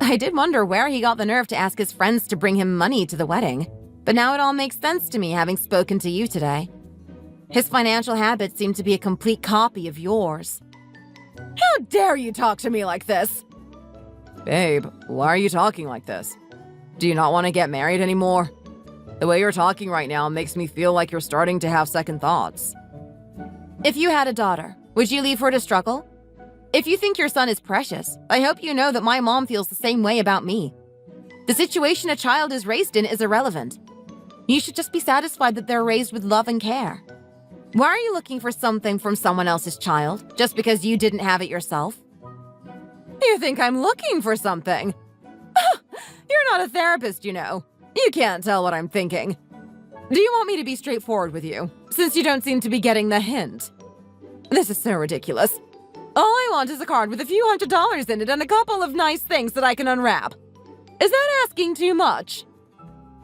I did wonder where he got the nerve to ask his friends to bring him money to the wedding, but now it all makes sense to me having spoken to you today. His financial habits seem to be a complete copy of yours. How dare you talk to me like this? Babe, why are you talking like this? Do you not want to get married anymore? The way you're talking right now makes me feel like you're starting to have second thoughts. If you had a daughter, would you leave her to struggle? If you think your son is precious, I hope you know that my mom feels the same way about me. The situation a child is raised in is irrelevant. You should just be satisfied that they're raised with love and care. Why are you looking for something from someone else's child, just because you didn't have it yourself? You think I'm looking for something? You're not a therapist, you know. You can't tell what I'm thinking. Do you want me to be straightforward with you, since you don't seem to be getting the hint? This is so ridiculous. All I want is a card with a few $100s in it and a couple of nice things that I can unwrap. Is that asking too much?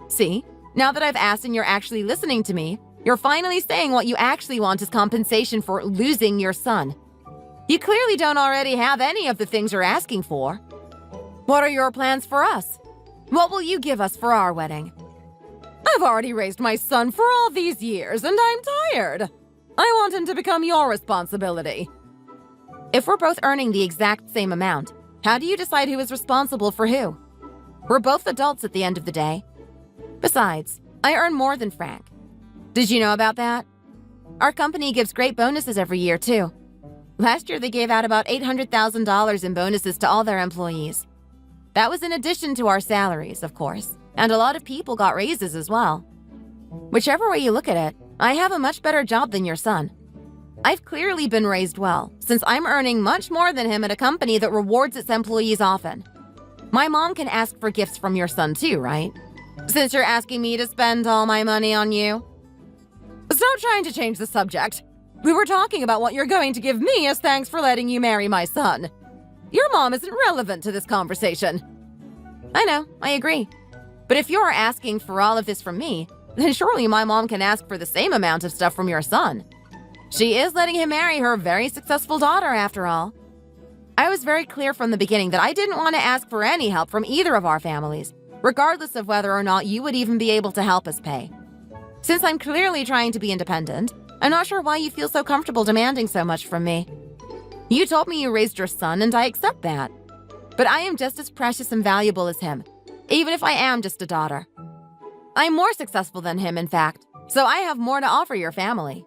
See, now that I've asked and you're actually listening to me, you're finally saying what you actually want is compensation for losing your son. You clearly don't already have any of the things you're asking for. What are your plans for us? What will you give us for our wedding? I've already raised my son for all these years, and I'm tired. I want him to become your responsibility. If we're both earning the exact same amount, how do you decide who is responsible for who? We're both adults at the end of the day. Besides, I earn more than Frank. Did you know about that? Our company gives great bonuses every year, too. Last year, they gave out about $800,000 in bonuses to all their employees. That was in addition to our salaries, of course, and a lot of people got raises as well. Whichever way you look at it, I have a much better job than your son. I've clearly been raised well, since I'm earning much more than him at a company that rewards its employees often. My mom can ask for gifts from your son too, right? Since you're asking me to spend all my money on you. Stop trying to change the subject. We were talking about what you're going to give me as thanks for letting you marry my son. Your mom isn't relevant to this conversation. I know, I agree. But if you're asking for all of this from me, then surely my mom can ask for the same amount of stuff from your son. She is letting him marry her very successful daughter, after all. I was very clear from the beginning that I didn't want to ask for any help from either of our families, regardless of whether or not you would even be able to help us pay. Since I'm clearly trying to be independent, I'm not sure why you feel so comfortable demanding so much from me. You told me you raised your son, and I accept that. But I am just as precious and valuable as him, even if I am just a daughter. I'm more successful than him, in fact, so I have more to offer your family.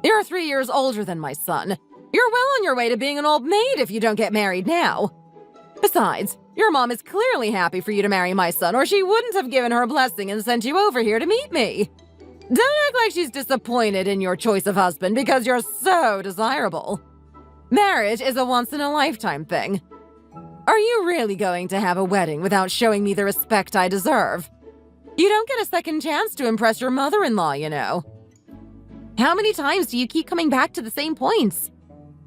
You're 3 years older than my son. You're well on your way to being an old maid if you don't get married now. Besides, your mom is clearly happy for you to marry my son, or she wouldn't have given her blessing and sent you over here to meet me. Don't act like she's disappointed in your choice of husband because you're so desirable. Marriage is a once-in-a-lifetime thing. Are you really going to have a wedding without showing me the respect I deserve? You don't get a second chance to impress your mother-in-law, you know. How many times do you keep coming back to the same points?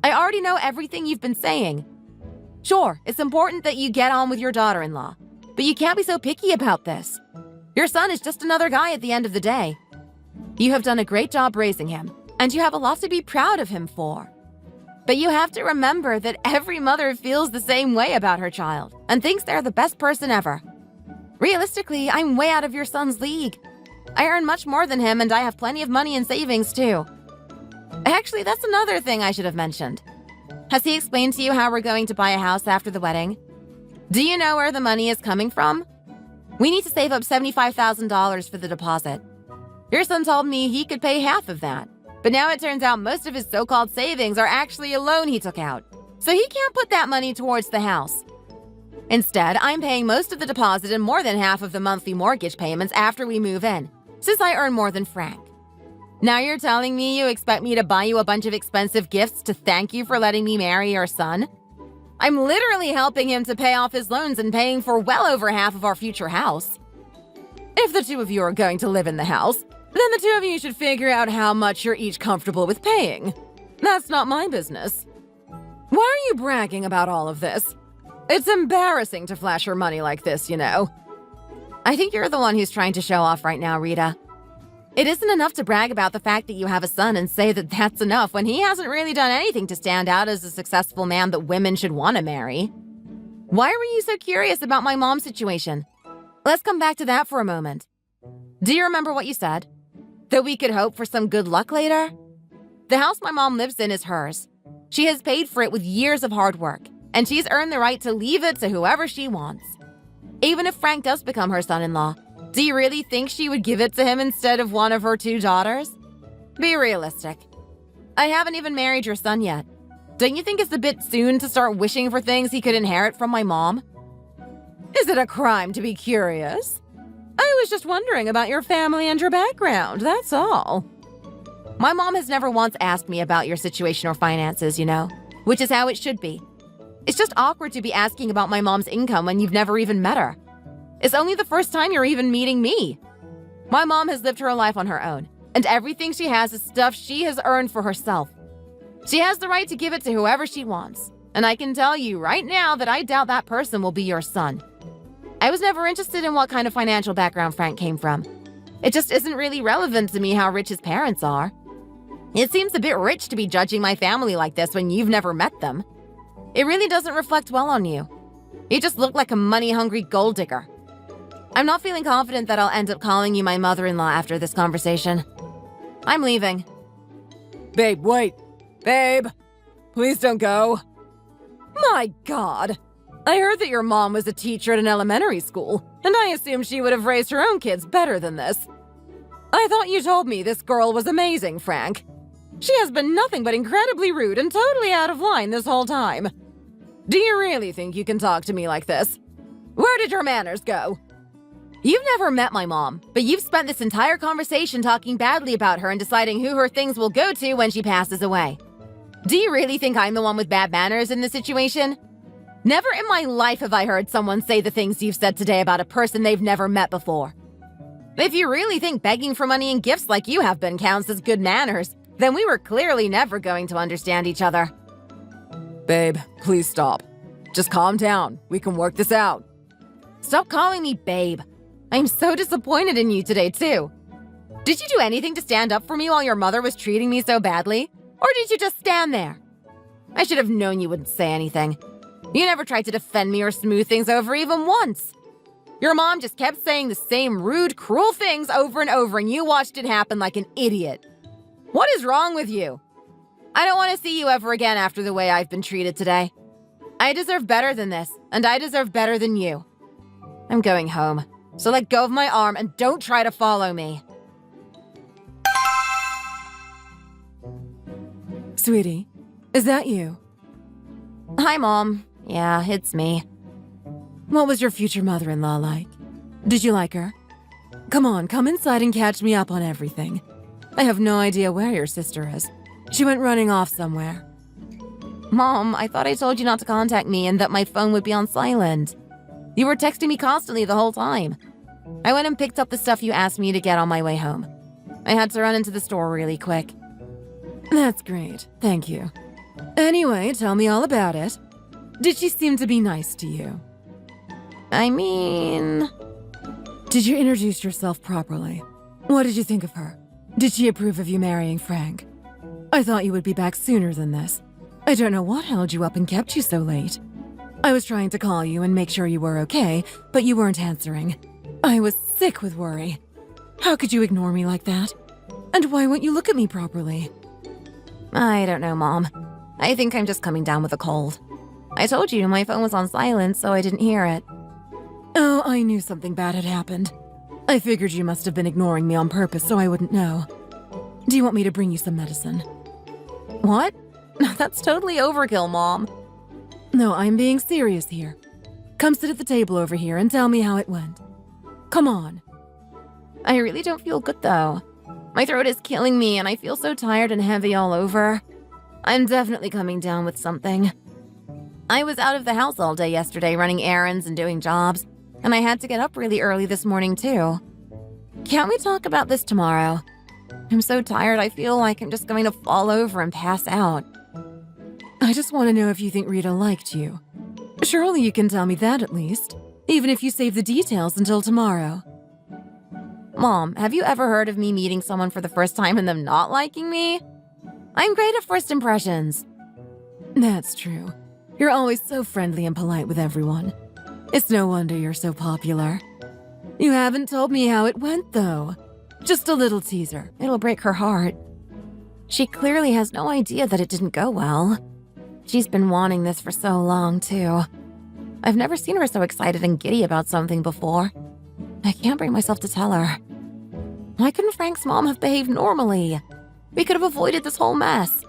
I already know everything you've been saying. Sure, it's important that you get on with your daughter-in-law, but you can't be so picky about this. Your son is just another guy at the end of the day. You have done a great job raising him, and you have a lot to be proud of him for. But you have to remember that every mother feels the same way about her child and thinks they're the best person ever. Realistically, I'm way out of your son's league. I earn much more than him, and I have plenty of money in savings, too. Actually, that's another thing I should have mentioned. Has he explained to you how we're going to buy a house after the wedding? Do you know where the money is coming from? We need to save up $75,000 for the deposit. Your son told me he could pay half of that, but now it turns out most of his so-called savings are actually a loan he took out, so he can't put that money towards the house. Instead, I'm paying most of the deposit and more than half of the monthly mortgage payments after we move in, since I earn more than Frank. Now you're telling me you expect me to buy you a bunch of expensive gifts to thank you for letting me marry your son? I'm literally helping him to pay off his loans and paying for well over half of our future house. If the two of you are going to live in the house, then the two of you should figure out how much you're each comfortable with paying. That's not my business. Why are you bragging about all of this? It's embarrassing to flash your money like this, you know. I think you're the one who's trying to show off right now, Rita. It isn't enough to brag about the fact that you have a son and say that that's enough when he hasn't really done anything to stand out as a successful man that women should want to marry. Why were you so curious about my mom's situation? Let's come back to that for a moment. Do you remember what you said? That we could hope for some good luck later? The house my mom lives in is hers. She has paid for it with years of hard work, and she's earned the right to leave it to whoever she wants. Even if Frank does become her son-in-law, do you really think she would give it to him instead of one of her 2 daughters? Be realistic. I haven't even married your son yet. Don't you think it's a bit soon to start wishing for things he could inherit from my mom? Is it a crime to be curious? I was just wondering about your family and your background, that's all. My mom has never once asked me about your situation or finances, you know, which is how it should be. It's just awkward to be asking about my mom's income when you've never even met her. It's only the first time you're even meeting me. My mom has lived her life on her own, and everything she has is stuff she has earned for herself. She has the right to give it to whoever she wants, and I can tell you right now that I doubt that person will be your son. I was never interested in what kind of financial background Frank came from. It just isn't really relevant to me how rich his parents are. It seems a bit rich to be judging my family like this when you've never met them. It really doesn't reflect well on you. You just look like a money-hungry gold digger. I'm not feeling confident that I'll end up calling you my mother-in-law after this conversation. I'm leaving. Babe, wait. Babe, please don't go. My God. I heard that your mom was a teacher at an elementary school, and I assumed she would have raised her own kids better than this. I thought you told me this girl was amazing, Frank. She has been nothing but incredibly rude and totally out of line this whole time. Do you really think you can talk to me like this? Where did your manners go? You've never met my mom, but you've spent this entire conversation talking badly about her and deciding who her things will go to when she passes away. Do you really think I'm the one with bad manners in this situation? Never in my life have I heard someone say the things you've said today about a person they've never met before. If you really think begging for money and gifts like you have been counts as good manners, then we were clearly never going to understand each other. Babe, please stop. Just calm down. We can work this out. Stop calling me babe. I'm so disappointed in you today, too. Did you do anything to stand up for me while your mother was treating me so badly? Or did you just stand there? I should have known you wouldn't say anything. You never tried to defend me or smooth things over even once. Your mom just kept saying the same rude, cruel things over and over, and you watched it happen like an idiot. What is wrong with you? I don't want to see you ever again after the way I've been treated today. I deserve better than this, and I deserve better than you. I'm going home, so let go of my arm and don't try to follow me. Sweetie, is that you? Hi, Mom. Yeah, it's me. What was your future mother-in-law like? Did you like her? Come inside and catch me up on everything. I have no idea where your sister is. She went running off somewhere. Mom, I thought I told you not to contact me and that my phone would be on silent. You were texting me constantly the whole time. I went and picked up the stuff you asked me to get on my way home. I had to run into the store really quick. That's great, thank you. Anyway, tell me all about it. Did she seem to be nice to you? I mean... Did you introduce yourself properly? What did you think of her? Did she approve of you marrying Frank? I thought you would be back sooner than this. I don't know what held you up and kept you so late. I was trying to call you and make sure you were okay, but you weren't answering. I was sick with worry. How could you ignore me like that? And why won't you look at me properly? I don't know, Mom. I think I'm just coming down with a cold. I told you my phone was on silent, so I didn't hear it. Oh, I knew something bad had happened. I figured you must have been ignoring me on purpose so I wouldn't know. Do you want me to bring you some medicine? What? That's totally overkill, Mom. No, I'm being serious here. Come sit at the table over here and tell me how it went. Come on. I really don't feel good, though. My throat is killing me, and I feel so tired and heavy all over. I'm definitely coming down with something. I was out of the house all day yesterday running errands and doing jobs, and I had to get up really early this morning, too. Can't we talk about this tomorrow? I'm so tired, I feel like I'm just going to fall over and pass out. I just want to know if you think Rita liked you. Surely you can tell me that at least, even if you save the details until tomorrow. Mom, have you ever heard of me meeting someone for the first time and them not liking me? I'm great at first impressions. That's true. You're always so friendly and polite with everyone. It's no wonder you're so popular. You haven't told me how it went, though. Just a little teaser. It'll break her heart. She clearly has no idea that it didn't go well. She's been wanting this for so long, too. I've never seen her so excited and giddy about something before. I can't bring myself to tell her. Why couldn't Frank's mom have behaved normally? We could have avoided this whole mess.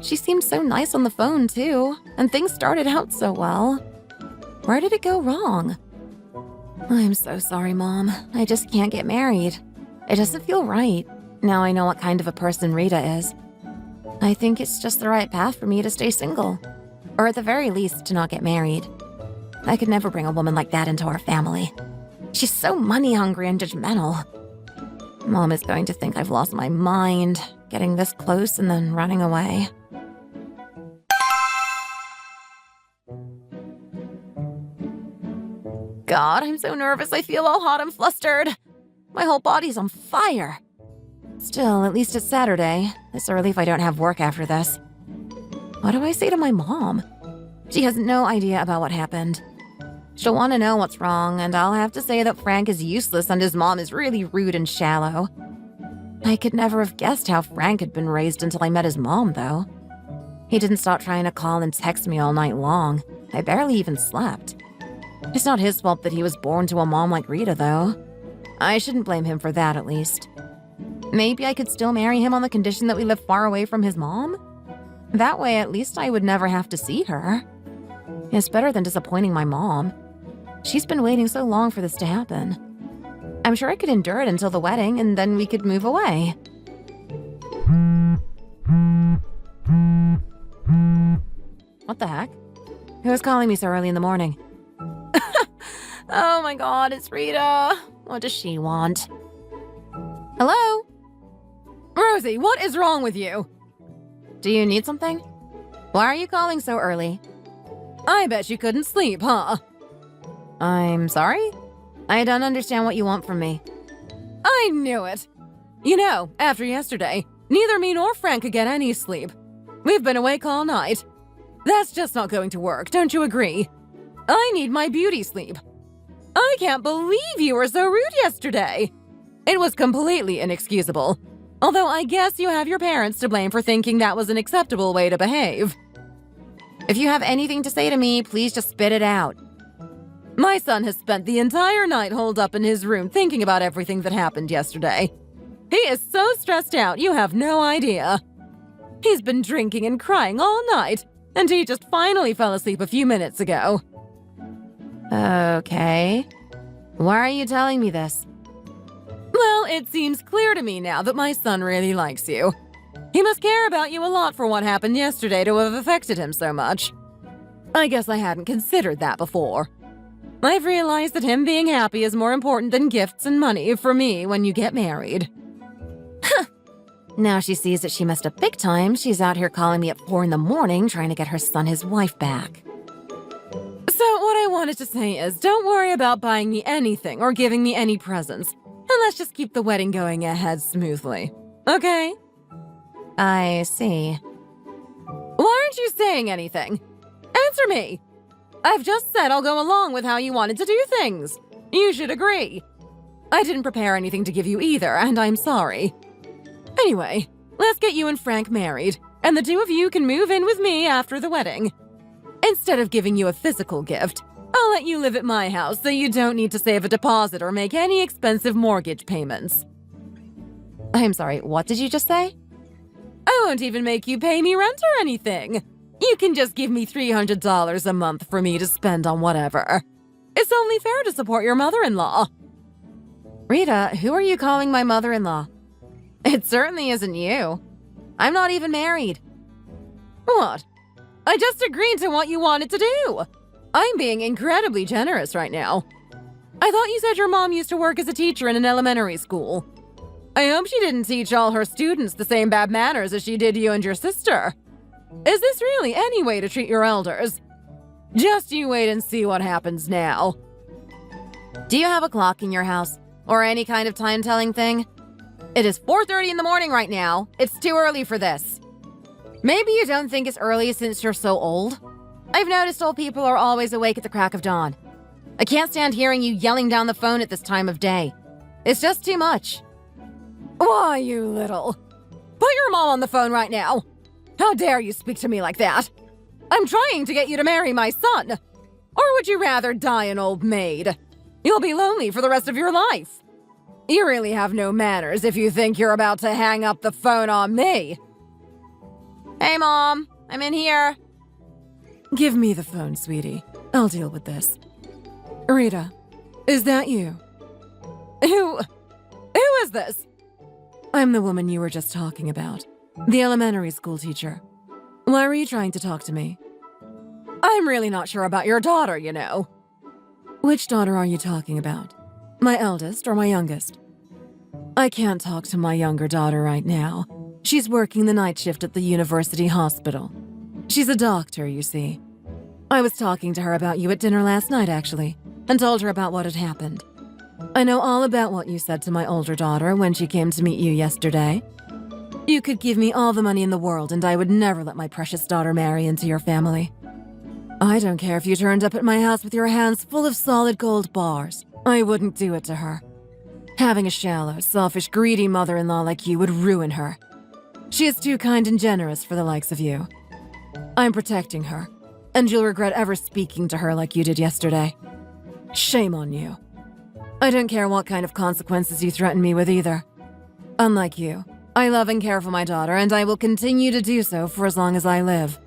She seemed so nice on the phone, too, and things started out so well. Where did it go wrong? I'm so sorry, Mom. I just can't get married. It doesn't feel right. Now I know what kind of a person Rita is. I think it's just the right path for me to stay single. Or at the very least, to not get married. I could never bring a woman like that into our family. She's so money-hungry and judgmental. Mom is going to think I've lost my mind, getting this close and then running away. God, I'm so nervous. I feel all hot and flustered. My whole body's on fire. Still, at least it's Saturday. It's a relief I don't have work after this. What do I say to my mom? She has no idea about what happened. She'll want to know what's wrong, and I'll have to say that Frank is useless and his mom is really rude and shallow. I could never have guessed how Frank had been raised until I met his mom, though. He didn't stop trying to call and text me all night long. I barely even slept. It's not his fault that he was born to a mom like Rita, though. I shouldn't blame him for that, at least. Maybe I could still marry him on the condition that we live far away from his mom? That way, at least I would never have to see her. It's better than disappointing my mom. She's been waiting so long for this to happen. I'm sure I could endure it until the wedding, and then we could move away. What the heck? Who was calling me so early in the morning? Oh my God, it's Rita. What does she want? Hello? Rosie, what is wrong with you? Do you need something? Why are you calling so early? I bet you couldn't sleep, huh? I'm sorry? I don't understand what you want from me. I knew it. You know, after yesterday, neither me nor Frank could get any sleep. We've been awake all night. That's just not going to work, don't you agree? I need my beauty sleep. I can't believe you were so rude yesterday. It was completely inexcusable. Although I guess you have your parents to blame for thinking that was an acceptable way to behave. If you have anything to say to me, please just spit it out. My son has spent the entire night holed up in his room thinking about everything that happened yesterday. He is so stressed out, you have no idea. He's been drinking and crying all night, and he just finally fell asleep a few minutes ago. Okay. Why are you telling me this? Well, it seems clear to me now that my son really likes you. He must care about you a lot for what happened yesterday to have affected him so much. I guess I hadn't considered that before. I've realized that him being happy is more important than gifts and money for me when you get married. Now she sees that she messed up big time, she's out here calling me at 4 in the morning trying to get her son his wife back. So what I wanted to say is, don't worry about buying me anything or giving me any presents, and let's just keep the wedding going ahead smoothly. Okay? I see. Why aren't you saying anything? Answer me! I've just said I'll go along with how you wanted to do things. You should agree. I didn't prepare anything to give you either, and I'm sorry. Anyway, let's get you and Frank married, and the two of you can move in with me after the wedding. Instead of giving you a physical gift, I'll let you live at my house so you don't need to save a deposit or make any expensive mortgage payments. I'm sorry, what did you just say? I won't even make you pay me rent or anything. You can just give me $300 a month for me to spend on whatever. It's only fair to support your mother-in-law. Rita, who are you calling my mother-in-law? It certainly isn't you. I'm not even married. What? I just agreed to what you wanted to do. I'm being incredibly generous right now. I thought you said your mom used to work as a teacher in an elementary school. I hope she didn't teach all her students the same bad manners as she did you and your sister. Is this really any way to treat your elders? Just you wait and see what happens now. Do you have a clock in your house? Or any kind of time-telling thing? It is 4:30 in the morning right now. It's too early for this. Maybe you don't think it's early since you're so old. I've noticed old people are always awake at the crack of dawn. I can't stand hearing you yelling down the phone at this time of day. It's just too much. Why, you little... Put your mom on the phone right now. How dare you speak to me like that? I'm trying to get you to marry my son. Or would you rather die an old maid? You'll be lonely for the rest of your life. You really have no manners if you think you're about to hang up the phone on me. Hey, Mom. I'm in here. Give me the phone, sweetie. I'll deal with this. Rita, is that you? Who is this? I'm the woman you were just talking about. The elementary school teacher. Why were you trying to talk to me? I'm really not sure about your daughter, you know. Which daughter are you talking about? My eldest or my youngest? I can't talk to my younger daughter right now. She's working the night shift at the university hospital. She's a doctor, you see. I was talking to her about you at dinner last night, actually, and told her about what had happened. I know all about what you said to my older daughter when she came to meet you yesterday. You could give me all the money in the world and I would never let my precious daughter marry into your family. I don't care if you turned up at my house with your hands full of solid gold bars. I wouldn't do it to her. Having a shallow, selfish, greedy mother-in-law like you would ruin her. She is too kind and generous for the likes of you. I'm protecting her, and you'll regret ever speaking to her like you did yesterday. Shame on you. I don't care what kind of consequences you threaten me with either. Unlike you, I love and care for my daughter, and I will continue to do so for as long as I live.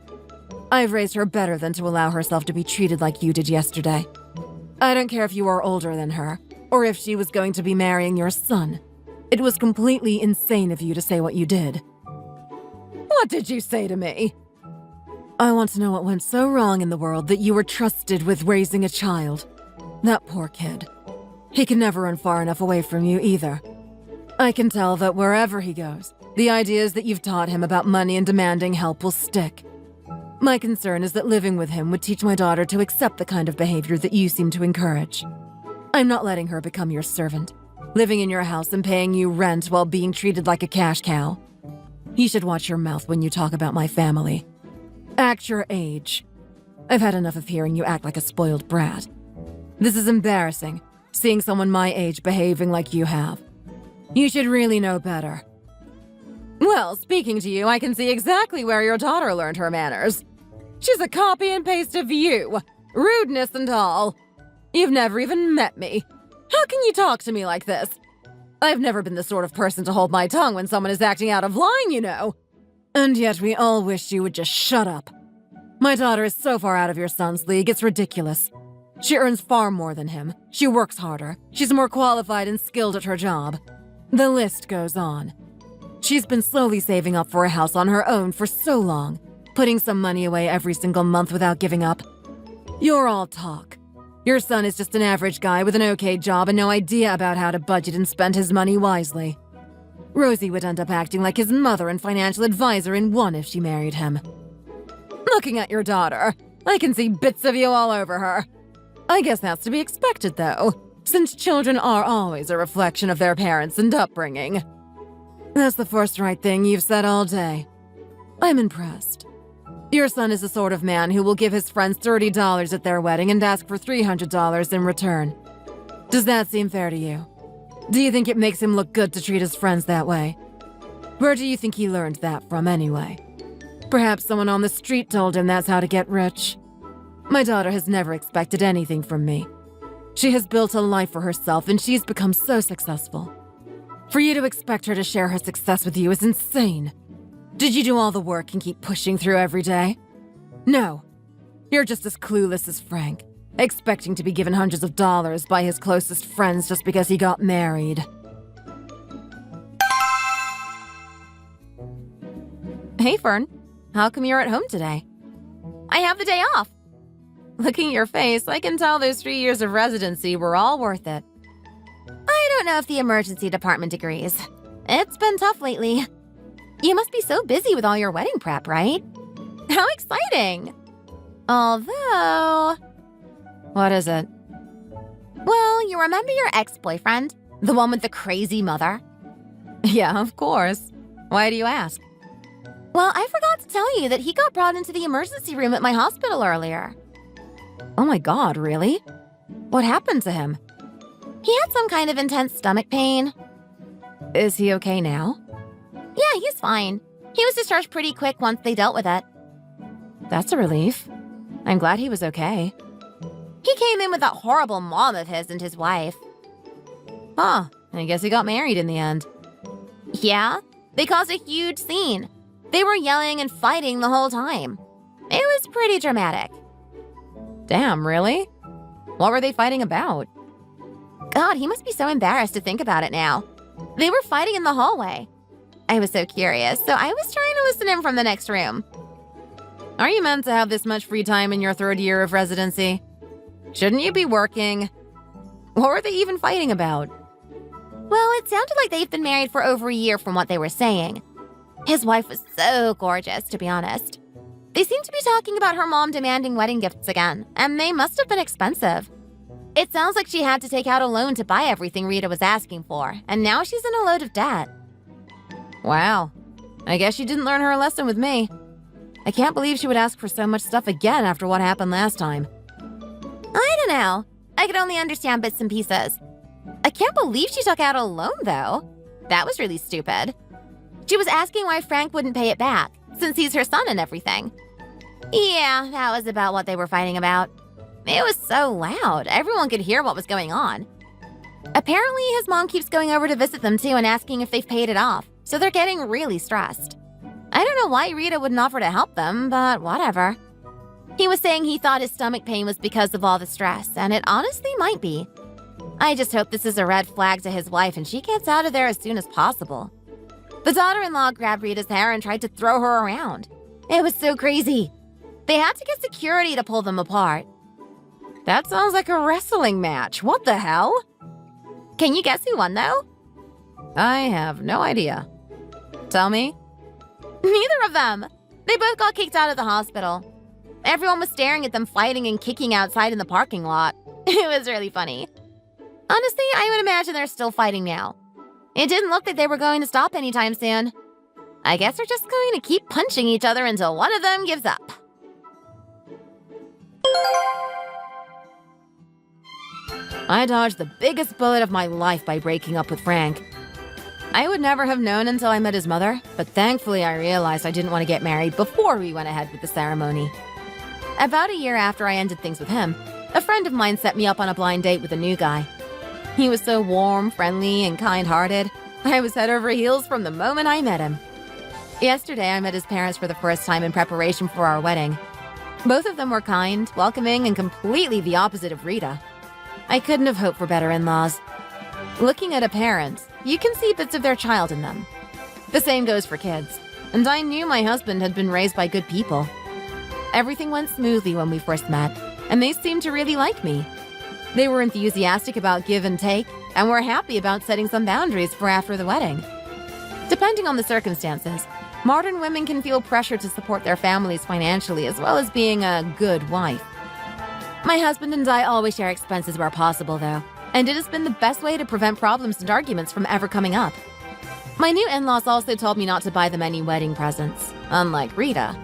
I've raised her better than to allow herself to be treated like you did yesterday. I don't care if you are older than her, or if she was going to be marrying your son. It was completely insane of you to say what you did. What did you say to me? I want to know what went so wrong in the world that you were trusted with raising a child. That poor kid. He can never run far enough away from you either. I can tell that wherever he goes, the ideas that you've taught him about money and demanding help will stick. My concern is that living with him would teach my daughter to accept the kind of behavior that you seem to encourage. I'm not letting her become your servant, living in your house and paying you rent while being treated like a cash cow. You should watch your mouth when you talk about my family. Act your age. I've had enough of hearing you act like a spoiled brat. This is embarrassing, seeing someone my age behaving like you have. You should really know better. Well, speaking to you, I can see exactly where your daughter learned her manners. She's a copy and paste of you, rudeness and all. You've never even met me. How can you talk to me like this? I've never been the sort of person to hold my tongue when someone is acting out of line, you know. And yet we all wish you would just shut up. My daughter is so far out of your son's league, it's ridiculous. She earns far more than him. She works harder. She's more qualified and skilled at her job. The list goes on. She's been slowly saving up for a house on her own for so long, putting some money away every single month without giving up. You're all talk. Your son is just an average guy with an okay job and no idea about how to budget and spend his money wisely. Rosie would end up acting like his mother and financial advisor in one if she married him. Looking at your daughter, I can see bits of you all over her. I guess that's to be expected, though, since children are always a reflection of their parents and upbringing. That's the first right thing you've said all day. I'm impressed. Your son is the sort of man who will give his friends $30 at their wedding and ask for $300 in return. Does that seem fair to you? Do you think it makes him look good to treat his friends that way? Where do you think he learned that from anyway? Perhaps someone on the street told him that's how to get rich. My daughter has never expected anything from me. She has built a life for herself and she's become so successful. For you to expect her to share her success with you is insane. Did you do all the work and keep pushing through every day? No. You're just as clueless as Frank, expecting to be given hundreds of dollars by his closest friends just because he got married. Hey, Fern. How come you're at home today? I have the day off. Looking at your face, I can tell those 3 years of residency were all worth it. I don't know if the emergency department agrees. It's been tough lately. You must be so busy with all your wedding prep, right? How exciting! Although... What is it? Well, you remember your ex-boyfriend? The one with the crazy mother? Yeah, of course. Why do you ask? Well, I forgot to tell you that he got brought into the emergency room at my hospital earlier. Oh my God, really? What happened to him? He had some kind of intense stomach pain. Is he okay now? Yeah, he's fine. He was discharged pretty quick once they dealt with it. That's a relief. I'm glad he was okay. He came in with that horrible mom of his and his wife. Huh, I guess he got married in the end. Yeah, they caused a huge scene. They were yelling and fighting the whole time. It was pretty dramatic. Damn, really? What were they fighting about? God, he must be so embarrassed to think about it now. They were fighting in the hallway. I was so curious, so I was trying to listen in from the next room. Are you meant to have this much free time in your 3rd year of residency? Shouldn't you be working? What were they even fighting about? Well, it sounded like they've been married for over a year from what they were saying. His wife was so gorgeous, to be honest. They seemed to be talking about her mom demanding wedding gifts again, and they must have been expensive. It sounds like she had to take out a loan to buy everything Rita was asking for, and now she's in a load of debt. Wow. I guess she didn't learn her lesson with me. I can't believe she would ask for so much stuff again after what happened last time. I don't know. I could only understand bits and pieces. I can't believe she took out a loan, though. That was really stupid. She was asking why Frank wouldn't pay it back, since he's her son and everything. Yeah, that was about what they were fighting about. It was so loud, everyone could hear what was going on. Apparently, his mom keeps going over to visit them too and asking if they've paid it off, so they're getting really stressed. I don't know why Rita wouldn't offer to help them, but whatever. He was saying he thought his stomach pain was because of all the stress, and it honestly might be. I just hope this is a red flag to his wife and she gets out of there as soon as possible. The daughter-in-law grabbed Rita's hair and tried to throw her around. It was so crazy. They had to get security to pull them apart. That sounds like a wrestling match. What the hell? Can you guess who won, though? I have no idea. Tell me. Neither of them. They both got kicked out of the hospital. Everyone was staring at them fighting and kicking outside in the parking lot. It was really funny. Honestly, I would imagine they're still fighting now. It didn't look like they were going to stop anytime soon. I guess they're just going to keep punching each other until one of them gives up. I dodged the biggest bullet of my life by breaking up with Frank. I would never have known until I met his mother, but thankfully I realized I didn't want to get married before we went ahead with the ceremony. About a year after I ended things with him, a friend of mine set me up on a blind date with a new guy. He was so warm, friendly, and kind-hearted. I was head over heels from the moment I met him. Yesterday, I met his parents for the first time in preparation for our wedding. Both of them were kind, welcoming, and completely the opposite of Rita. I couldn't have hoped for better in-laws. Looking at a parent, you can see bits of their child in them. The same goes for kids, and I knew my husband had been raised by good people. Everything went smoothly when we first met, and they seemed to really like me. They were enthusiastic about give and take, and were happy about setting some boundaries for after the wedding. Depending on the circumstances, modern women can feel pressure to support their families financially as well as being a good wife. My husband and I always share expenses where possible, though, and it has been the best way to prevent problems and arguments from ever coming up. My new in-laws also told me not to buy them any wedding presents, unlike Rita.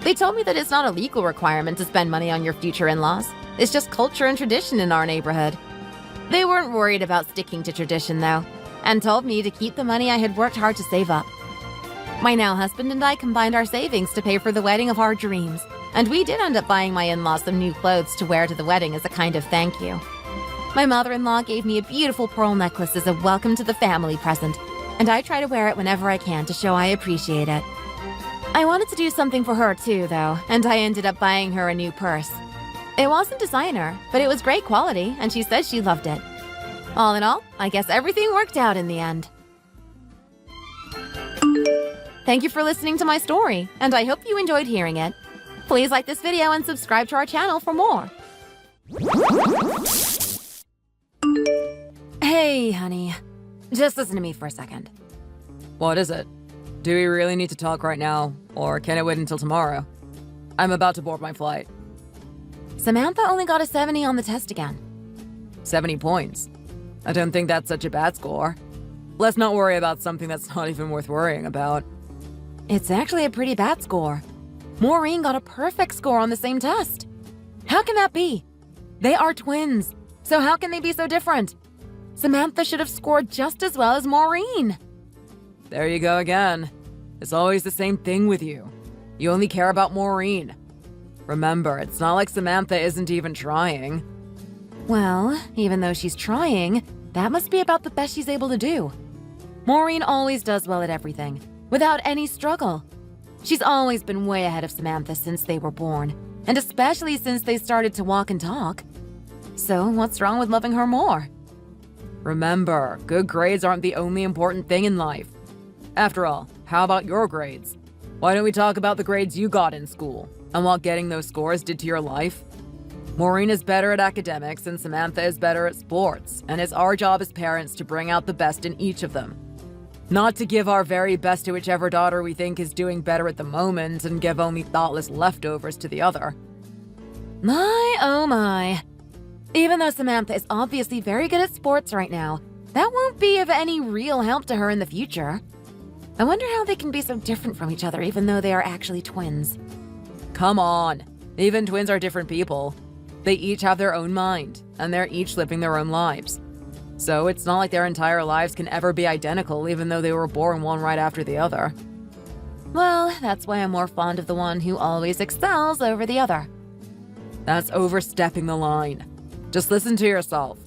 They told me that it's not a legal requirement to spend money on your future in-laws. It's just culture and tradition in our neighborhood. They weren't worried about sticking to tradition, though, and told me to keep the money I had worked hard to save up. My now husband and I combined our savings to pay for the wedding of our dreams, and we did end up buying my in-laws some new clothes to wear to the wedding as a kind of thank you. My mother-in-law gave me a beautiful pearl necklace as a welcome to the family present, and I try to wear it whenever I can to show I appreciate it. I wanted to do something for her too, though, and I ended up buying her a new purse. It wasn't designer, but it was great quality, and she said she loved it. All in all, I guess everything worked out in the end. Thank you for listening to my story, and I hope you enjoyed hearing it. Please like this video and subscribe to our channel for more. Hey, honey. Just listen to me for a second. What is it? Do we really need to talk right now, or can it wait until tomorrow? I'm about to board my flight. Samantha only got a 70 on the test again. 70 points. I don't think that's such a bad score. Let's not worry about something that's not even worth worrying about. It's actually a pretty bad score. Maureen got a perfect score on the same test. How can that be? They are twins, so how can they be so different? Samantha should have scored just as well as Maureen. There you go again. It's always the same thing with you. You only care about Maureen. Remember, it's not like Samantha isn't even trying. Well, even though she's trying, that must be about the best she's able to do. Maureen always does well at everything, without any struggle. She's always been way ahead of Samantha since they were born, and especially since they started to walk and talk. So what's wrong with loving her more? Remember, good grades aren't the only important thing in life. After all, how about your grades? Why don't we talk about the grades you got in school, and what getting those scores did to your life? Maureen is better at academics and Samantha is better at sports, and it's our job as parents to bring out the best in each of them. Not to give our very best to whichever daughter we think is doing better at the moment and give only thoughtless leftovers to the other. My, oh my. Even though Samantha is obviously very good at sports right now, that won't be of any real help to her in the future. I wonder how they can be so different from each other even though they are actually twins. Come on. Even twins are different people. They each have their own mind, and they're each living their own lives. So it's not like their entire lives can ever be identical even though they were born one right after the other. Well, that's why I'm more fond of the one who always excels over the other. That's overstepping the line. Just listen to yourself.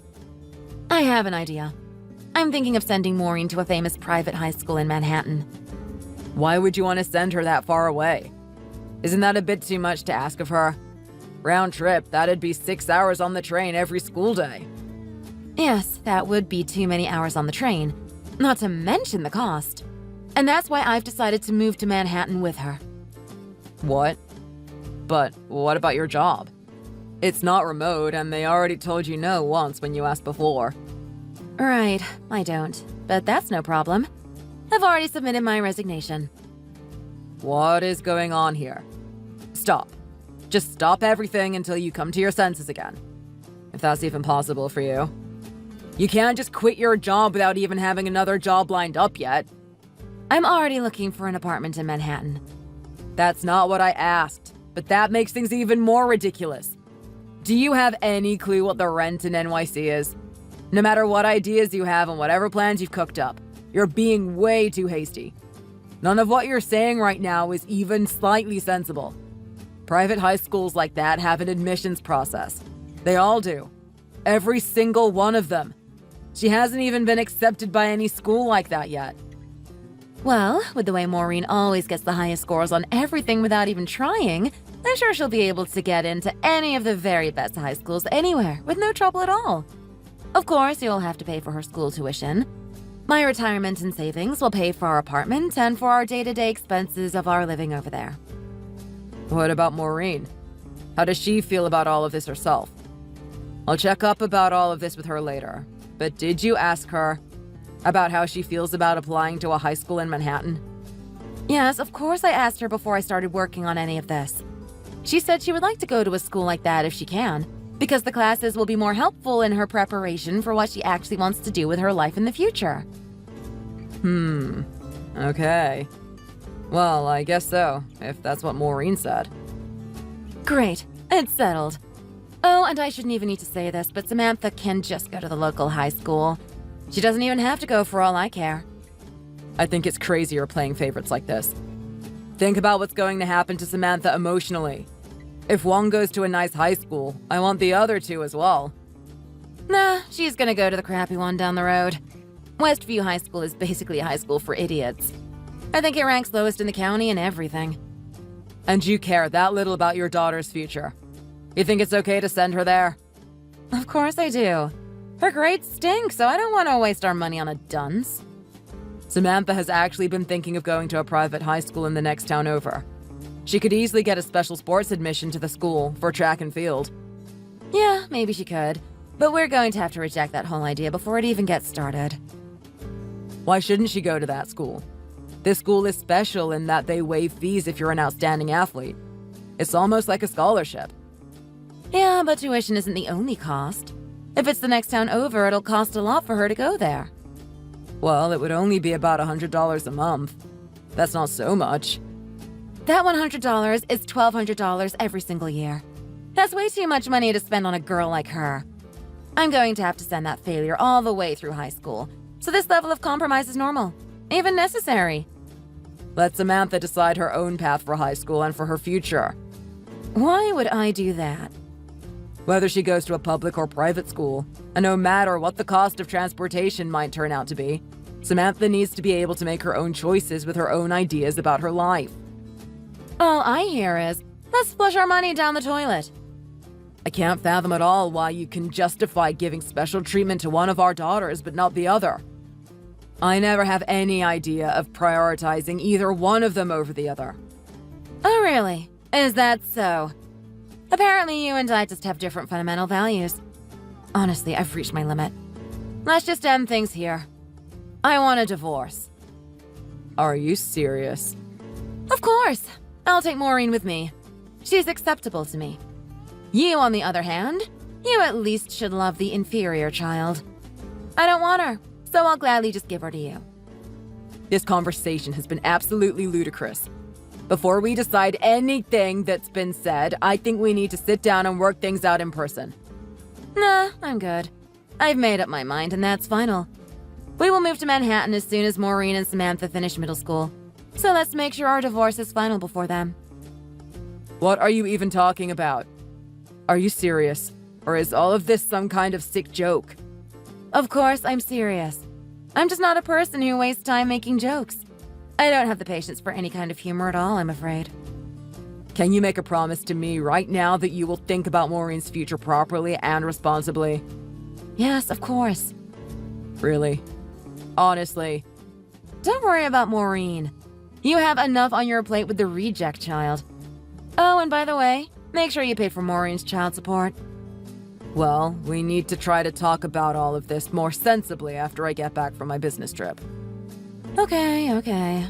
I have an idea. I'm thinking of sending Maureen to a famous private high school in Manhattan. Why would you want to send her that far away? Isn't that a bit too much to ask of her? Round trip, that'd be 6 hours on the train every school day. Yes, that would be too many hours on the train, not to mention the cost. And that's why I've decided to move to Manhattan with her. What? But what about your job? It's not remote, and they already told you no once when you asked before. Right, I don't. But that's no problem. I've already submitted my resignation. What is going on here? Stop. Just stop everything until you come to your senses again. If that's even possible for you. You can't just quit your job without even having another job lined up yet. I'm already looking for an apartment in Manhattan. That's not what I asked, but that makes things even more ridiculous. Do you have any clue what the rent in NYC is? No matter what ideas you have and whatever plans you've cooked up, you're being way too hasty. None of what you're saying right now is even slightly sensible. Private high schools like that have an admissions process. They all do. Every single one of them. She hasn't even been accepted by any school like that yet. Well, with the way Maureen always gets the highest scores on everything without even trying, I'm sure she'll be able to get into any of the very best high schools anywhere with no trouble at all. Of course, you'll have to pay for her school tuition. My retirement and savings will pay for our apartment and for our day-to-day expenses of our living over there. What about Maureen? How does she feel about all of this herself? I'll check up about all of this with her later. But did you ask her about how she feels about applying to a high school in Manhattan? Yes, of course I asked her before I started working on any of this. She said she would like to go to a school like that if she can, because the classes will be more helpful in her preparation for what she actually wants to do with her life in the future. Okay. Well, I guess so, if that's what Maureen said. Great, it's settled. Oh, and I shouldn't even need to say this, but Samantha can just go to the local high school. She doesn't even have to go for all I care. I think it's crazy you're playing favorites like this. Think about what's going to happen to Samantha emotionally. If one goes to a nice high school, I want the other two as well. Nah, she's gonna go to the crappy one down the road. Westview High School is basically a high school for idiots. I think it ranks lowest in the county and everything. And you care that little about your daughter's future. You think it's okay to send her there? Of course I do. Her grades stink, so I don't want to waste our money on a dunce. Samantha has actually been thinking of going to a private high school in the next town over. She could easily get a special sports admission to the school for track and field. Yeah, maybe she could. But we're going to have to reject that whole idea before it even gets started. Why shouldn't she go to that school? This school is special in that they waive fees if you're an outstanding athlete. It's almost like a scholarship. Yeah, but tuition isn't the only cost. If it's the next town over, it'll cost a lot for her to go there. Well, it would only be about $100 a month. That's not so much. That $100 is $1,200 every single year. That's way too much money to spend on a girl like her. I'm going to have to send that failure all the way through high school, so this level of compromise is normal, even necessary. Let Samantha decide her own path for high school and for her future. Why would I do that? Whether she goes to a public or private school, and no matter what the cost of transportation might turn out to be, Samantha needs to be able to make her own choices with her own ideas about her life. All I hear is, let's flush our money down the toilet. I can't fathom at all why you can justify giving special treatment to one of our daughters but not the other. I never have any idea of prioritizing either one of them over the other. Oh, really? Is that so? Apparently you and I just have different fundamental values. Honestly, I've reached my limit. Let's just end things here. I want a divorce. Are you serious? Of course. I'll take Maureen with me. She's acceptable to me. You, on the other hand, you at least should love the inferior child. I don't want her, so I'll gladly just give her to you. This conversation has been absolutely ludicrous. Before we decide anything that's been said, I think we need to sit down and work things out in person. Nah, I'm good. I've made up my mind, and that's final. We will move to Manhattan as soon as Maureen and Samantha finish middle school. So let's make sure our divorce is final before then. What are you even talking about? Are you serious? Or is all of this some kind of sick joke? Of course, I'm serious. I'm just not a person who wastes time making jokes. I don't have the patience for any kind of humor at all, I'm afraid. Can you make a promise to me right now that you will think about Maureen's future properly and responsibly? Yes, of course. Really? Honestly? Don't worry about Maureen. You have enough on your plate with the reject child. Oh, and by the way, make sure you pay for Maureen's child support. Well, we need to try to talk about all of this more sensibly after I get back from my business trip. Okay.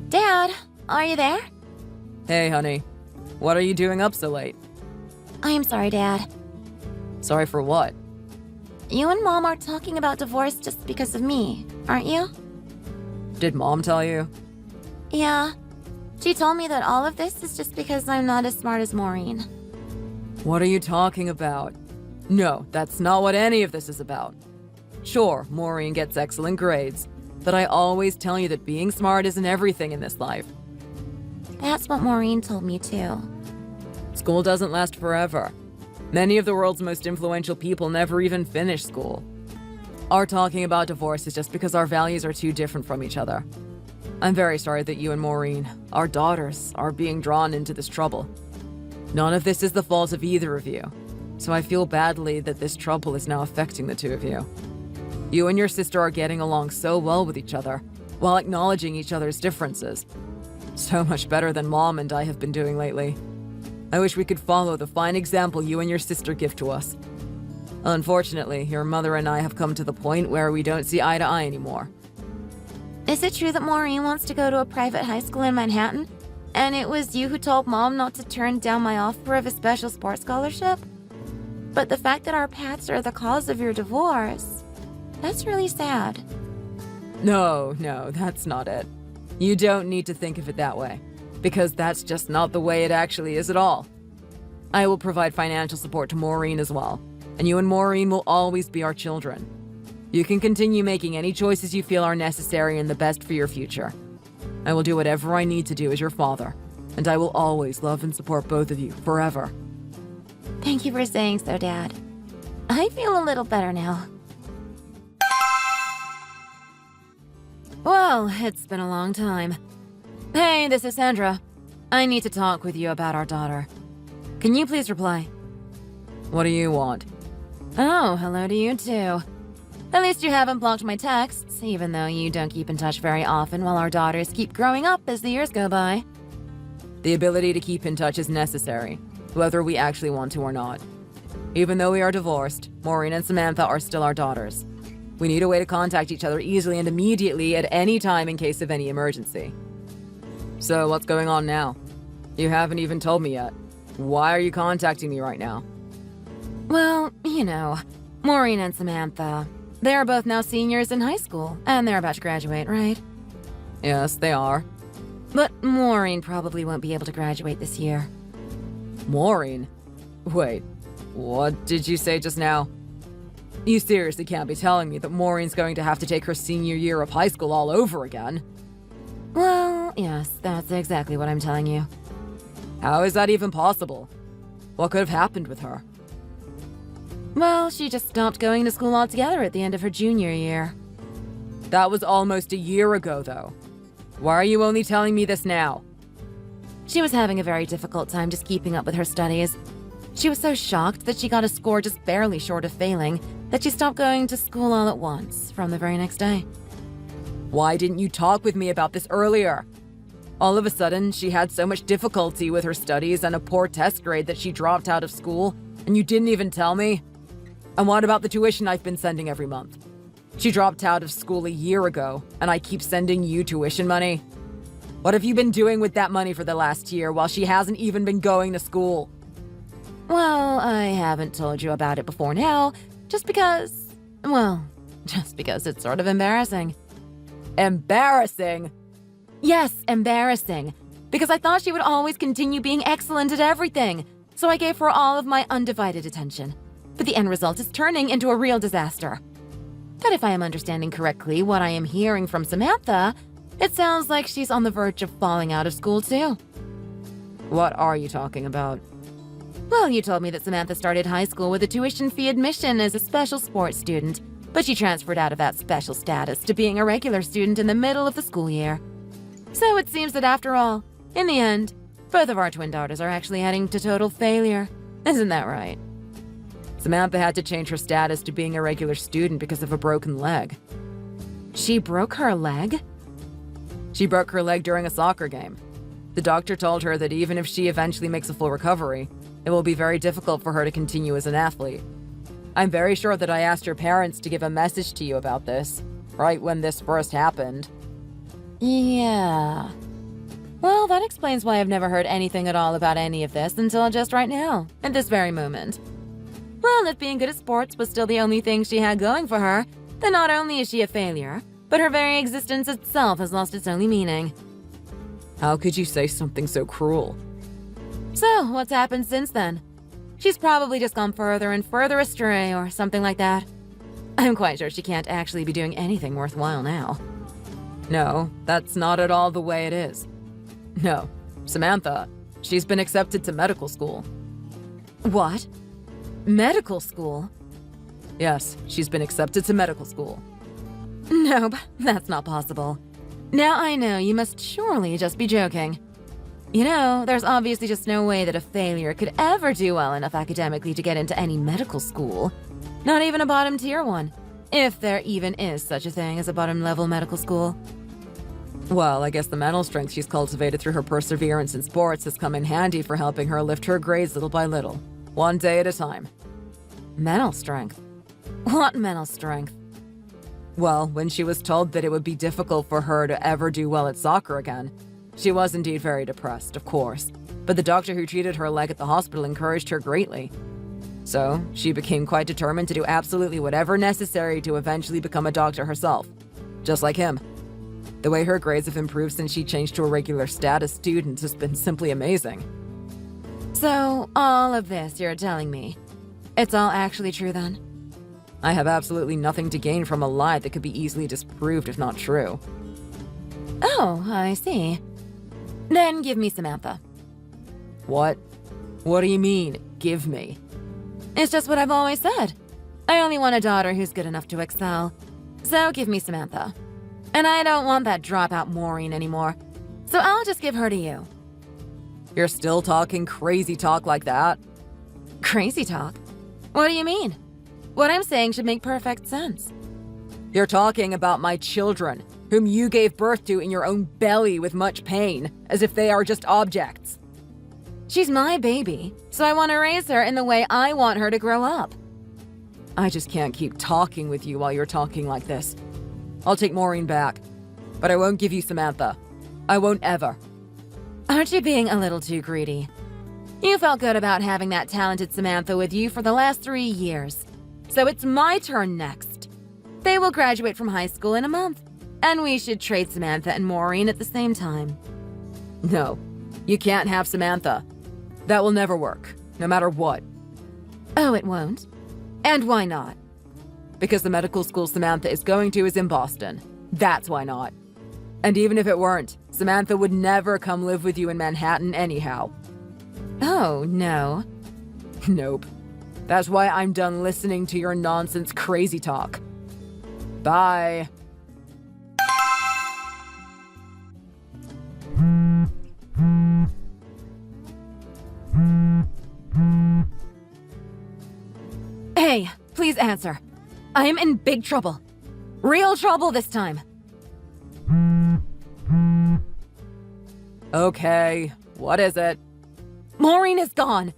Dad, are you there? Hey, honey. What are you doing up so late? I am sorry, Dad. Sorry for what? You and Mom are talking about divorce just because of me, aren't you? Did Mom tell you? Yeah. She told me that all of this is just because I'm not as smart as Maureen. What are you talking about? No, that's not what any of this is about. Sure, Maureen gets excellent grades, but I always tell you that being smart isn't everything in this life. That's what Maureen told me too. School doesn't last forever. Many of the world's most influential people never even finish school. Our talking about divorce is just because our values are too different from each other. I'm very sorry that you and Maureen, our daughters, are being drawn into this trouble. None of this is the fault of either of you, so I feel badly that this trouble is now affecting the two of you. You and your sister are getting along so well with each other, while acknowledging each other's differences. So much better than Mom and I have been doing lately. I wish we could follow the fine example you and your sister give to us. Unfortunately, your mother and I have come to the point where we don't see eye to eye anymore. Is it true that Maureen wants to go to a private high school in Manhattan? And it was you who told Mom not to turn down my offer of a special sports scholarship? But the fact that our paths are the cause of your divorce, that's really sad. No, that's not it. You don't need to think of it that way, because that's just not the way it actually is at all. I will provide financial support to Maureen as well, and you and Maureen will always be our children. You can continue making any choices you feel are necessary and the best for your future. I will do whatever I need to do as your father, and I will always love and support both of you forever. Thank you for saying so, Dad. I feel a little better now. Well, it's been a long time. Hey, this is Sandra. I need to talk with you about our daughter. Can you please reply? What do you want? Oh, hello to you too. At least you haven't blocked my texts, even though you don't keep in touch very often while our daughters keep growing up as the years go by. The ability to keep in touch is necessary, whether we actually want to or not. Even though we are divorced, Maureen and Samantha are still our daughters. We need a way to contact each other easily and immediately at any time in case of any emergency. So what's going on now? You haven't even told me yet. Why are you contacting me right now? Well, you know, Maureen and Samantha, they are both now seniors in high school, and they're about to graduate, right? Yes, they are. But Maureen probably won't be able to graduate this year. Maureen? Wait, what did you say just now? You seriously can't be telling me that Maureen's going to have to take her senior year of high school all over again? Well, yes, that's exactly what I'm telling you. How is that even possible? What could have happened with her? Well, she just stopped going to school altogether at the end of her junior year. That was almost a year ago, though. Why are you only telling me this now? She was having a very difficult time just keeping up with her studies. She was so shocked that she got a score just barely short of failing that she stopped going to school all at once from the very next day. Why didn't you talk with me about this earlier? All of a sudden, she had so much difficulty with her studies and a poor test grade that she dropped out of school, and you didn't even tell me? And what about the tuition I've been sending every month? She dropped out of school a year ago, and I keep sending you tuition money. What have you been doing with that money for the last year while she hasn't even been going to school? Well, I haven't told you about it before now, just because it's sort of embarrassing. Embarrassing? Yes, embarrassing. Because I thought she would always continue being excellent at everything, so I gave her all of my undivided attention. But the end result is turning into a real disaster. But if I am understanding correctly what I am hearing from Samantha, it sounds like she's on the verge of falling out of school too. What are you talking about? Well, you told me that Samantha started high school with a tuition fee admission as a special sports student, but she transferred out of that special status to being a regular student in the middle of the school year. So it seems that after all, in the end, both of our twin daughters are actually heading to total failure. Isn't that right? Samantha had to change her status to being a regular student because of a broken leg. She broke her leg? She broke her leg during a soccer game. The doctor told her that even if she eventually makes a full recovery, it will be very difficult for her to continue as an athlete. I'm very sure that I asked your parents to give a message to you about this, right when this first happened. Yeah. Well, that explains why I've never heard anything at all about any of this until just right now, at this very moment. Well, if being good at sports was still the only thing she had going for her, then not only is she a failure, but her very existence itself has lost its only meaning. How could you say something so cruel? So, what's happened since then? She's probably just gone further and further astray or something like that. I'm quite sure she can't actually be doing anything worthwhile now. No, that's not at all the way it is. No, Samantha, she's been accepted to medical school. What? Medical school? Yes, she's been accepted to medical school. Nope, that's not possible. Now I know you must surely just be joking. You know, there's obviously just no way that a failure could ever do well enough academically to get into any medical school. Not even a bottom-tier one. If there even is such a thing as a bottom-level medical school. Well, I guess the mental strength she's cultivated through her perseverance in sports has come in handy for helping her lift her grades little by little, one day at a time. Mental strength? What mental strength? Well, when she was told that it would be difficult for her to ever do well at soccer again, she was indeed very depressed, of course, but the doctor who treated her leg at the hospital encouraged her greatly. So, she became quite determined to do absolutely whatever necessary to eventually become a doctor herself, just like him. The way her grades have improved since she changed to a regular status student has been simply amazing. So, all of this you're telling me, it's all actually true then? I have absolutely nothing to gain from a lie that could be easily disproved if not true. Oh, I see. Then give me Samantha. What? What do you mean, give me? It's just what I've always said. I only want a daughter who's good enough to excel. So give me Samantha. And I don't want that dropout Maureen anymore. So I'll just give her to you. You're still talking crazy talk like that? Crazy talk? What do you mean? What I'm saying should make perfect sense. You're talking about my children, whom you gave birth to in your own belly with much pain, as if they are just objects. She's my baby, so I want to raise her in the way I want her to grow up. I just can't keep talking with you while you're talking like this. I'll take Maureen back, but I won't give you Samantha. I won't ever. Aren't you being a little too greedy? You felt good about having that talented Samantha with you for the last 3 years. So it's my turn next. They will graduate from high school in a month, and we should trade Samantha and Maureen at the same time. No, you can't have Samantha. That will never work, no matter what. Oh, it won't? And why not? Because the medical school Samantha is going to is in Boston. That's why not. And even if it weren't, Samantha would never come live with you in Manhattan anyhow. Oh, no. Nope. That's why I'm done listening to your nonsense crazy talk. Bye. Hey, please answer. I am in big trouble. Real trouble this time. Okay, what is it? Maureen is gone.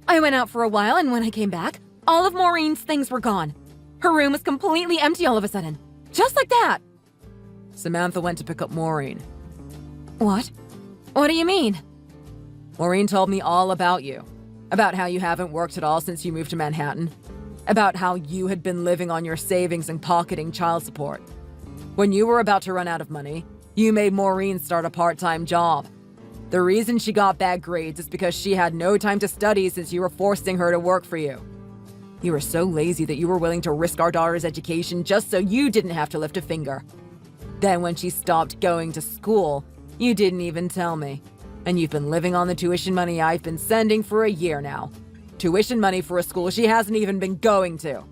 I went out for a while, and when I came back, all of Maureen's things were gone. Her room was completely empty all of a sudden. Just like that. Samantha went to pick up Maureen. What? What do you mean? Maureen told me all about you. About how you haven't worked at all since you moved to Manhattan. About how you had been living on your savings and pocketing child support. When you were about to run out of money, you made Maureen start a part-time job. The reason she got bad grades is because she had no time to study since you were forcing her to work for you. You were so lazy that you were willing to risk our daughter's education just so you didn't have to lift a finger. Then when she stopped going to school, you didn't even tell me. And you've been living on the tuition money I've been sending for a year now. Tuition money for a school she hasn't even been going to.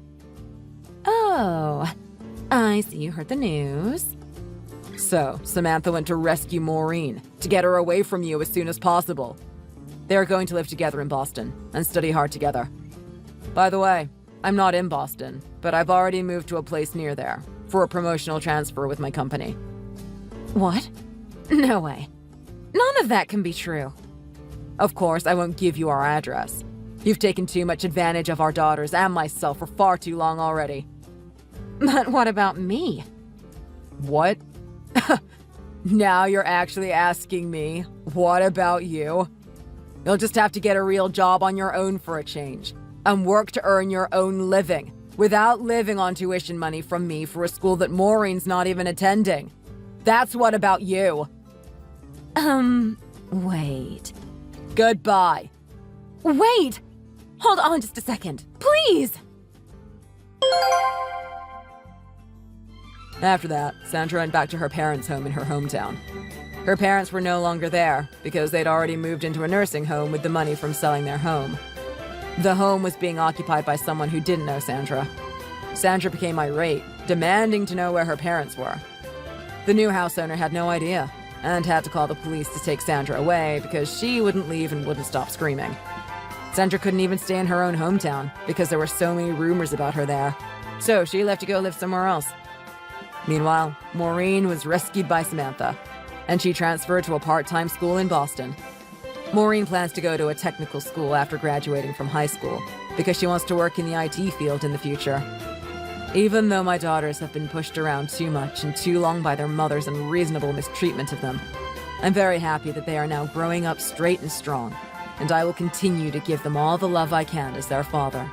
Oh, I see you heard the news. So, Samantha went to rescue Maureen, to get her away from you as soon as possible. They're going to live together in Boston, and study hard together. By the way, I'm not in Boston, but I've already moved to a place near there, for a promotional transfer with my company. What? No way. None of that can be true. Of course, I won't give you our address. You've taken too much advantage of our daughters and myself for far too long already. But what about me? What? Now you're actually asking me? What about you? You'll just have to get a real job on your own for a change, and work to earn your own living, without living on tuition money from me for a school that Maureen's not even attending. That's what about you. Wait. Goodbye. Wait! Hold on just a second, please! After that, Sandra went back to her parents' home in her hometown. Her parents were no longer there because they'd already moved into a nursing home with the money from selling their home. The home was being occupied by someone who didn't know Sandra. Sandra became irate, demanding to know where her parents were. The new house owner had no idea and had to call the police to take Sandra away because she wouldn't leave and wouldn't stop screaming. Sandra couldn't even stay in her own hometown because there were so many rumors about her there. So she left to go live somewhere else. Meanwhile, Maureen was rescued by Samantha, and she transferred to a part-time school in Boston. Maureen plans to go to a technical school after graduating from high school because she wants to work in the IT field in the future. Even though my daughters have been pushed around too much and too long by their mother's unreasonable mistreatment of them, I'm very happy that they are now growing up straight and strong, and I will continue to give them all the love I can as their father.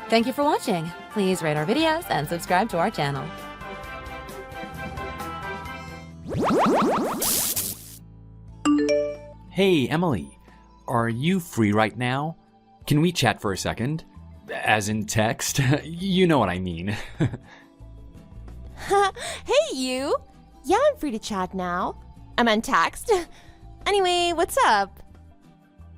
Thank you for watching. Please rate our videos and subscribe to our channel. Hey, Emily. Are you free right now? Can we chat for a second? As in text? You know what I mean. Hey, you! Yeah, I'm free to chat now. I'm on text. Anyway, what's up?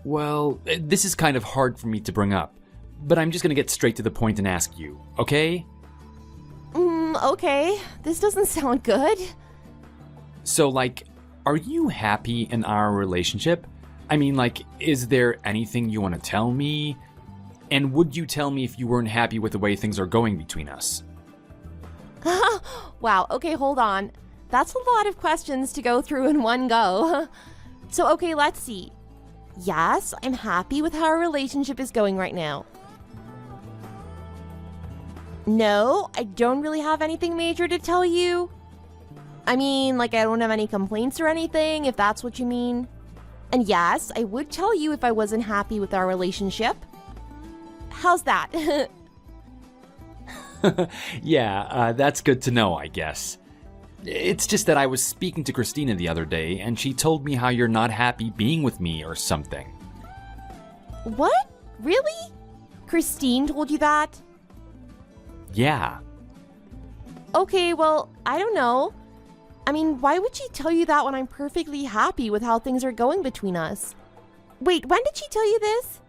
Well, this is kind of hard for me to bring up, but I'm just gonna get straight to the point and ask you, okay? Okay. This doesn't sound good. So, like, are you happy in our relationship? I mean, like, is there anything you want to tell me? And would you tell me if you weren't happy with the way things are going between us? Wow, okay, hold on. That's a lot of questions to go through in one go. So, okay, let's see. Yes, I'm happy with how our relationship is going right now. No, I don't really have anything major to tell you. I mean, like, I don't have any complaints or anything, if that's what you mean. And yes, I would tell you if I wasn't happy with our relationship. How's that? Yeah, that's good to know, I guess. It's just that I was speaking to Christina the other day, and she told me how you're not happy being with me or something. What? Really? Christine told you that? Yeah. Okay, well, I don't know. I mean, why would she tell you that when I'm perfectly happy with how things are going between us? Wait, when did she tell you this?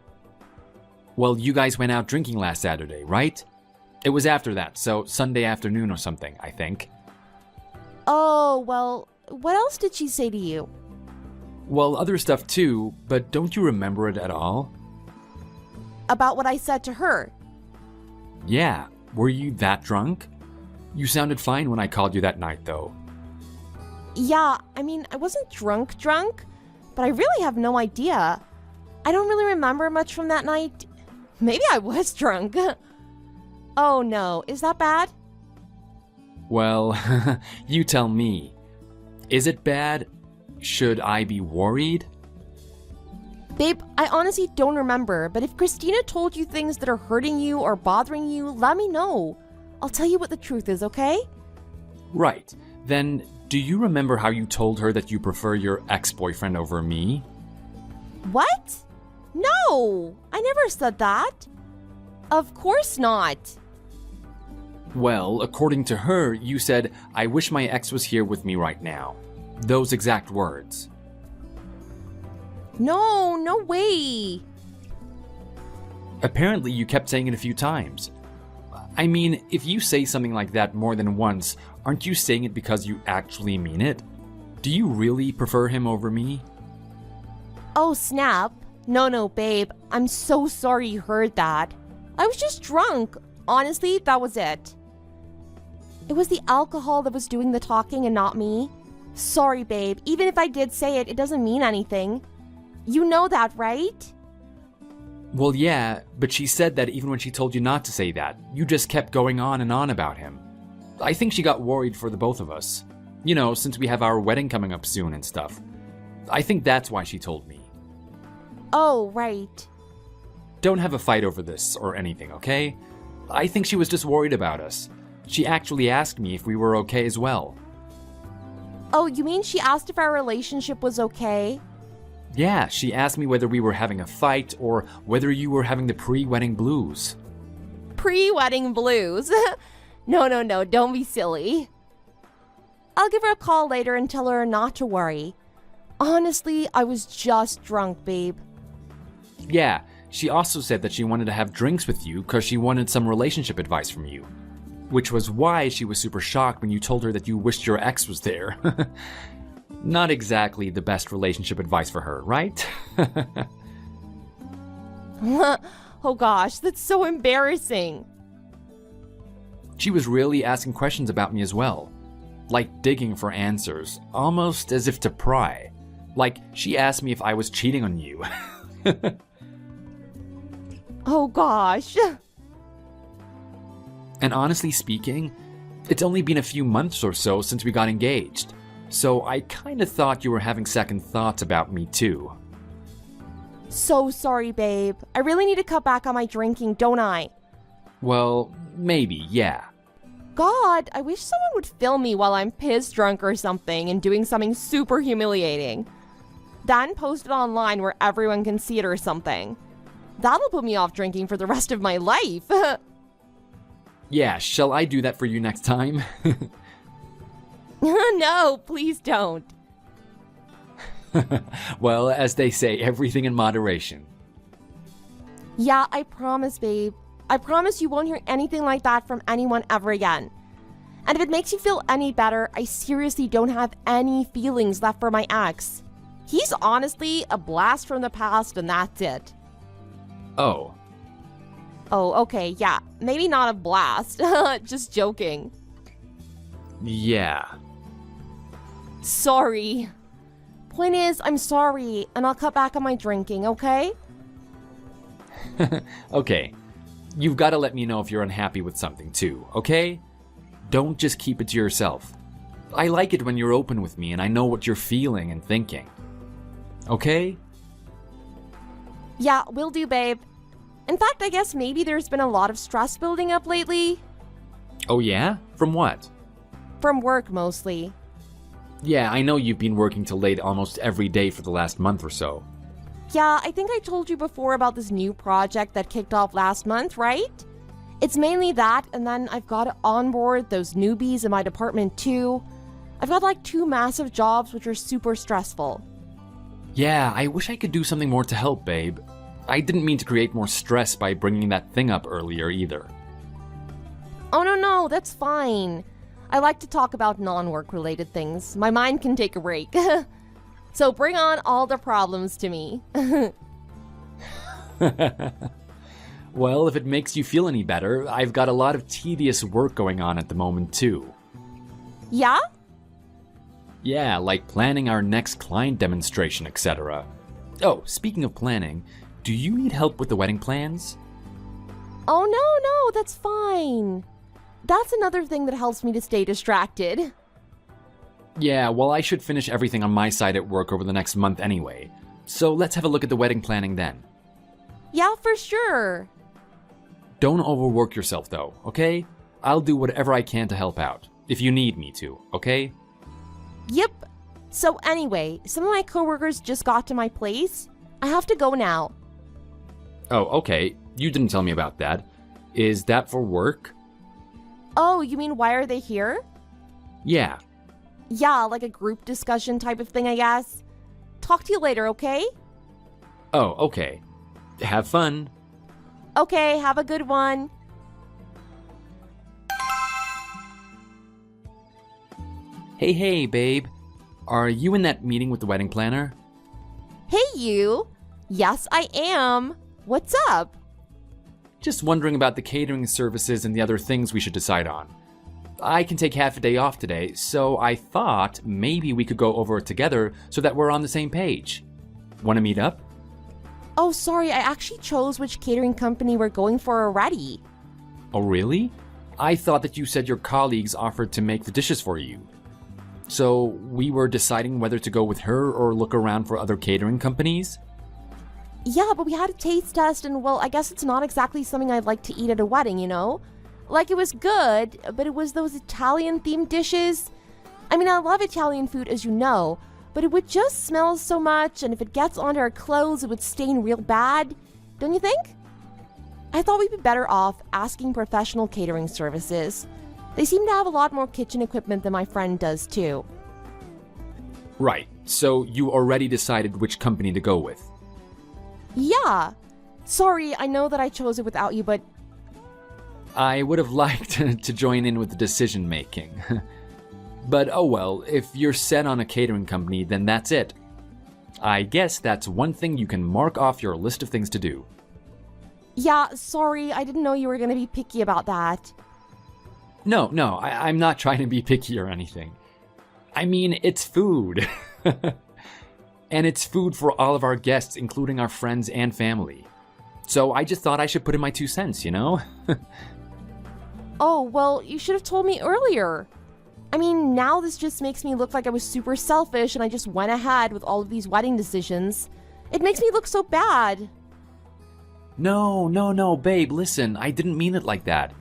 Well, you guys went out drinking last Saturday, right? It was after that, so Sunday afternoon or something, I think. Oh, well, what else did she say to you? Well, other stuff too, but don't you remember it at all? About what I said to her? Yeah, were you that drunk? You sounded fine when I called you that night, though. Yeah, I mean, I wasn't drunk, but I really have no idea. I don't really remember much from that night. Maybe I was drunk. Oh no, is that bad? Well, you tell me. Is it bad? Should I be worried? Babe, I honestly don't remember, but if Christina told you things that are hurting you or bothering you, let me know. I'll tell you what the truth is, okay? Right. Then, do you remember how you told her that you prefer your ex-boyfriend over me? What? No, I never said that. Of course not. Well, according to her, you said, "I wish my ex was here with me right now." Those exact words. No, no way. Apparently, you kept saying it a few times. I mean, if you say something like that more than once, aren't you saying it because you actually mean it? Do you really prefer him over me? Oh, snap. No, babe. I'm so sorry you heard that. I was just drunk. Honestly, that was it. It was the alcohol that was doing the talking and not me. Sorry, babe. Even if I did say it, it doesn't mean anything. You know that, right? Well, yeah, but she said that even when she told you not to say that, you just kept going on and on about him. I think she got worried for the both of us. You know, since we have our wedding coming up soon and stuff. I think that's why she told me. Oh, right. Don't have a fight over this or anything, okay? I think she was just worried about us. She actually asked me if we were okay as well. Oh, you mean she asked if our relationship was okay? Yeah, she asked me whether we were having a fight or whether you were having the pre-wedding blues. Pre-wedding blues? No, don't be silly. I'll give her a call later and tell her not to worry. Honestly, I was just drunk, babe. Yeah, she also said that she wanted to have drinks with you because she wanted some relationship advice from you. Which was why she was super shocked when you told her that you wished your ex was there. Not exactly the best relationship advice for her, right? Oh gosh, that's so embarrassing. She was really asking questions about me as well. Like digging for answers, almost as if to pry. Like, she asked me if I was cheating on you. Oh gosh. And honestly speaking, it's only been a few months or so since we got engaged. So I kinda thought you were having second thoughts about me too. So sorry, babe. I really need to cut back on my drinking, don't I? Well, maybe, yeah. God, I wish someone would film me while I'm pissed drunk or something and doing something super humiliating. Then post it online where everyone can see it or something. That'll put me off drinking for the rest of my life. Yeah, shall I do that for you next time? No, please don't. Well, as they say, everything in moderation. Yeah, I promise, babe. I promise you won't hear anything like that from anyone ever again. And if it makes you feel any better, I seriously don't have any feelings left for my ex. He's honestly a blast from the past and that's it. Oh. Oh, okay, yeah. Maybe not a blast. Just joking. Yeah. Sorry. Point is, I'm sorry, and I'll cut back on my drinking, okay? Okay. You've got to let me know if you're unhappy with something too, okay? Don't just keep it to yourself. I like it when you're open with me and I know what you're feeling and thinking. Okay? Yeah, will do, babe. In fact, I guess maybe there's been a lot of stress building up lately. Oh yeah? From what? From work, mostly. Yeah, I know you've been working till late almost every day for the last month or so. Yeah, I think I told you before about this new project that kicked off last month, right? It's mainly that, and then I've got to onboard those newbies in my department too. I've got like 2 massive jobs which are super stressful. Yeah, I wish I could do something more to help, babe. I didn't mean to create more stress by bringing that thing up earlier either. Oh no, that's fine. I like to talk about non-work related things. My mind can take a break. So bring on all the problems to me. Well, if it makes you feel any better, I've got a lot of tedious work going on at the moment too. Yeah? Yeah, like planning our next client demonstration, etc. Oh, speaking of planning, do you need help with the wedding plans? Oh no, that's fine. That's another thing that helps me to stay distracted. Yeah, well, I should finish everything on my side at work over the next month anyway. So let's have a look at the wedding planning then. Yeah, for sure. Don't overwork yourself though, okay? I'll do whatever I can to help out, if you need me to, okay? Yep. So anyway, some of my coworkers just got to my place. I have to go now. Oh, okay. You didn't tell me about that. Is that for work? Oh, you mean why are they here? Yeah. Yeah, like a group discussion type of thing, I guess. Talk to you later, okay? Oh, okay. Have fun. Okay, have a good one. Hey, babe. Are you in that meeting with the wedding planner? Hey, you. Yes, I am. What's up? Just wondering about the catering services and the other things we should decide on. I can take half a day off today, so I thought maybe we could go over it together so that we're on the same page. Want to meet up? Oh, sorry, I actually chose which catering company we're going for already. Oh, really? I thought that you said your colleagues offered to make the dishes for you. So we were deciding whether to go with her or look around for other catering companies. Yeah, but we had a taste test, and well, I guess it's not exactly something I'd like to eat at a wedding, you know? Like, it was good, but it was those Italian-themed dishes. I mean, I love Italian food, as you know, but it would just smell so much, and if it gets onto our clothes, it would stain real bad. Don't you think? I thought we'd be better off asking professional catering services. They seem to have a lot more kitchen equipment than my friend does, too. Right, so you already decided which company to go with. Yeah. Sorry, I know that I chose it without you, but I would have liked to join in with the decision making. But oh well, if you're set on a catering company, then that's it. I guess that's one thing you can mark off your list of things to do. yeah, sorry, I didn't know you were gonna be picky about that. No, I'm not trying to be picky or anything. I mean, it's food. And it's food for all of our guests, including our friends and family. So I just thought I should put in my 2 cents, you know? Oh, well, you should have told me earlier. I mean, now this just makes me look like I was super selfish and I just went ahead with all of these wedding decisions. It makes me look so bad. No, babe, listen, I didn't mean it like that.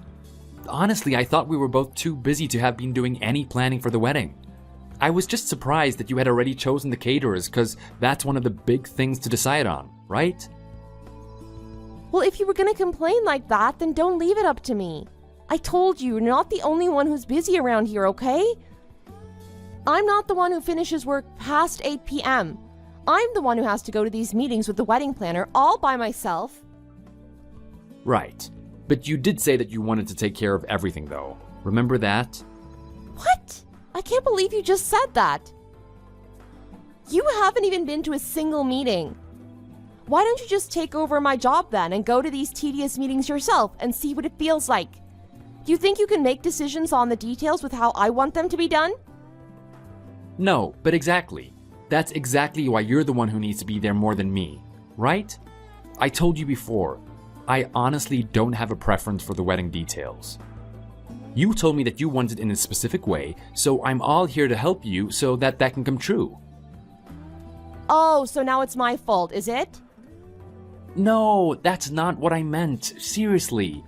Honestly, I thought we were both too busy to have been doing any planning for the wedding. I was just surprised that you had already chosen the caterers, because that's one of the big things to decide on, right? Well, if you were gonna complain like that, then don't leave it up to me. I told you, you're not the only one who's busy around here, okay? I'm not the one who finishes work past 8 p.m. I'm the one who has to go to these meetings with the wedding planner all by myself. Right. But you did say that you wanted to take care of everything, though. Remember that? What? I can't believe you just said that. You haven't even been to a single meeting. Why don't you just take over my job then and go to these tedious meetings yourself and see what it feels like? Do you think you can make decisions on the details with how I want them to be done? No, but exactly. That's exactly why you're the one who needs to be there more than me, right? I told you before, I honestly don't have a preference for the wedding details. You told me that you want it in a specific way, so I'm all here to help you so that can come true. Oh, so now it's my fault, is it? No, that's not what I meant. Seriously.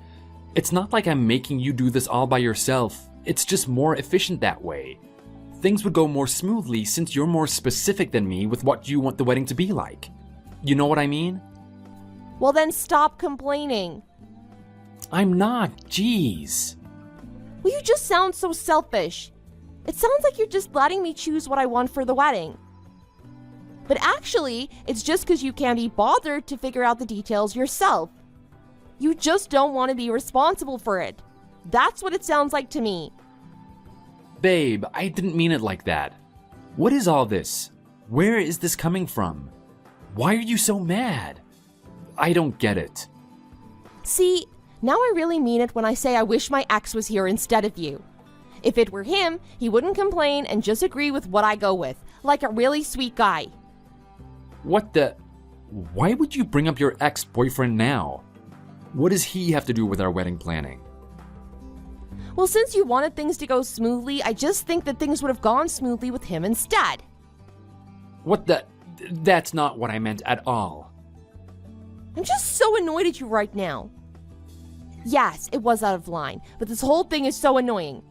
It's not like I'm making you do this all by yourself. It's just more efficient that way. Things would go more smoothly since you're more specific than me with what you want the wedding to be like. You know what I mean? Well then stop complaining. I'm not, jeez. Well, you just sound so selfish. It sounds like you're just letting me choose what I want for the wedding. But actually, it's just because you can't be bothered to figure out the details yourself. You just don't want to be responsible for it. That's what it sounds like to me. Babe, I didn't mean it like that. What is all this? Where is this coming from? Why are you so mad? I don't get it. See, now I really mean it when I say I wish my ex was here instead of you. If it were him, he wouldn't complain and just agree with what I go with, like a really sweet guy. What the? Why would you bring up your ex-boyfriend now? What does he have to do with our wedding planning? Well, since you wanted things to go smoothly, I just think that things would have gone smoothly with him instead. What the? That's not what I meant at all. I'm just so annoyed at you right now. Yes, it was out of line, but this whole thing is so annoying.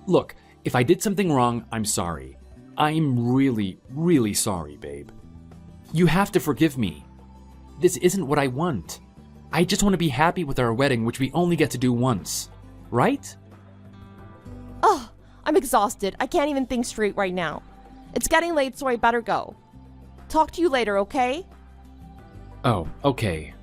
Look, if I did something wrong, I'm sorry. I'm really, really sorry, babe. You have to forgive me. This isn't what I want. I just want to be happy with our wedding, which we only get to do once. Right? Ugh, I'm exhausted. I can't even think straight right now. It's getting late, so I better go. Talk to you later, okay? Oh, okay.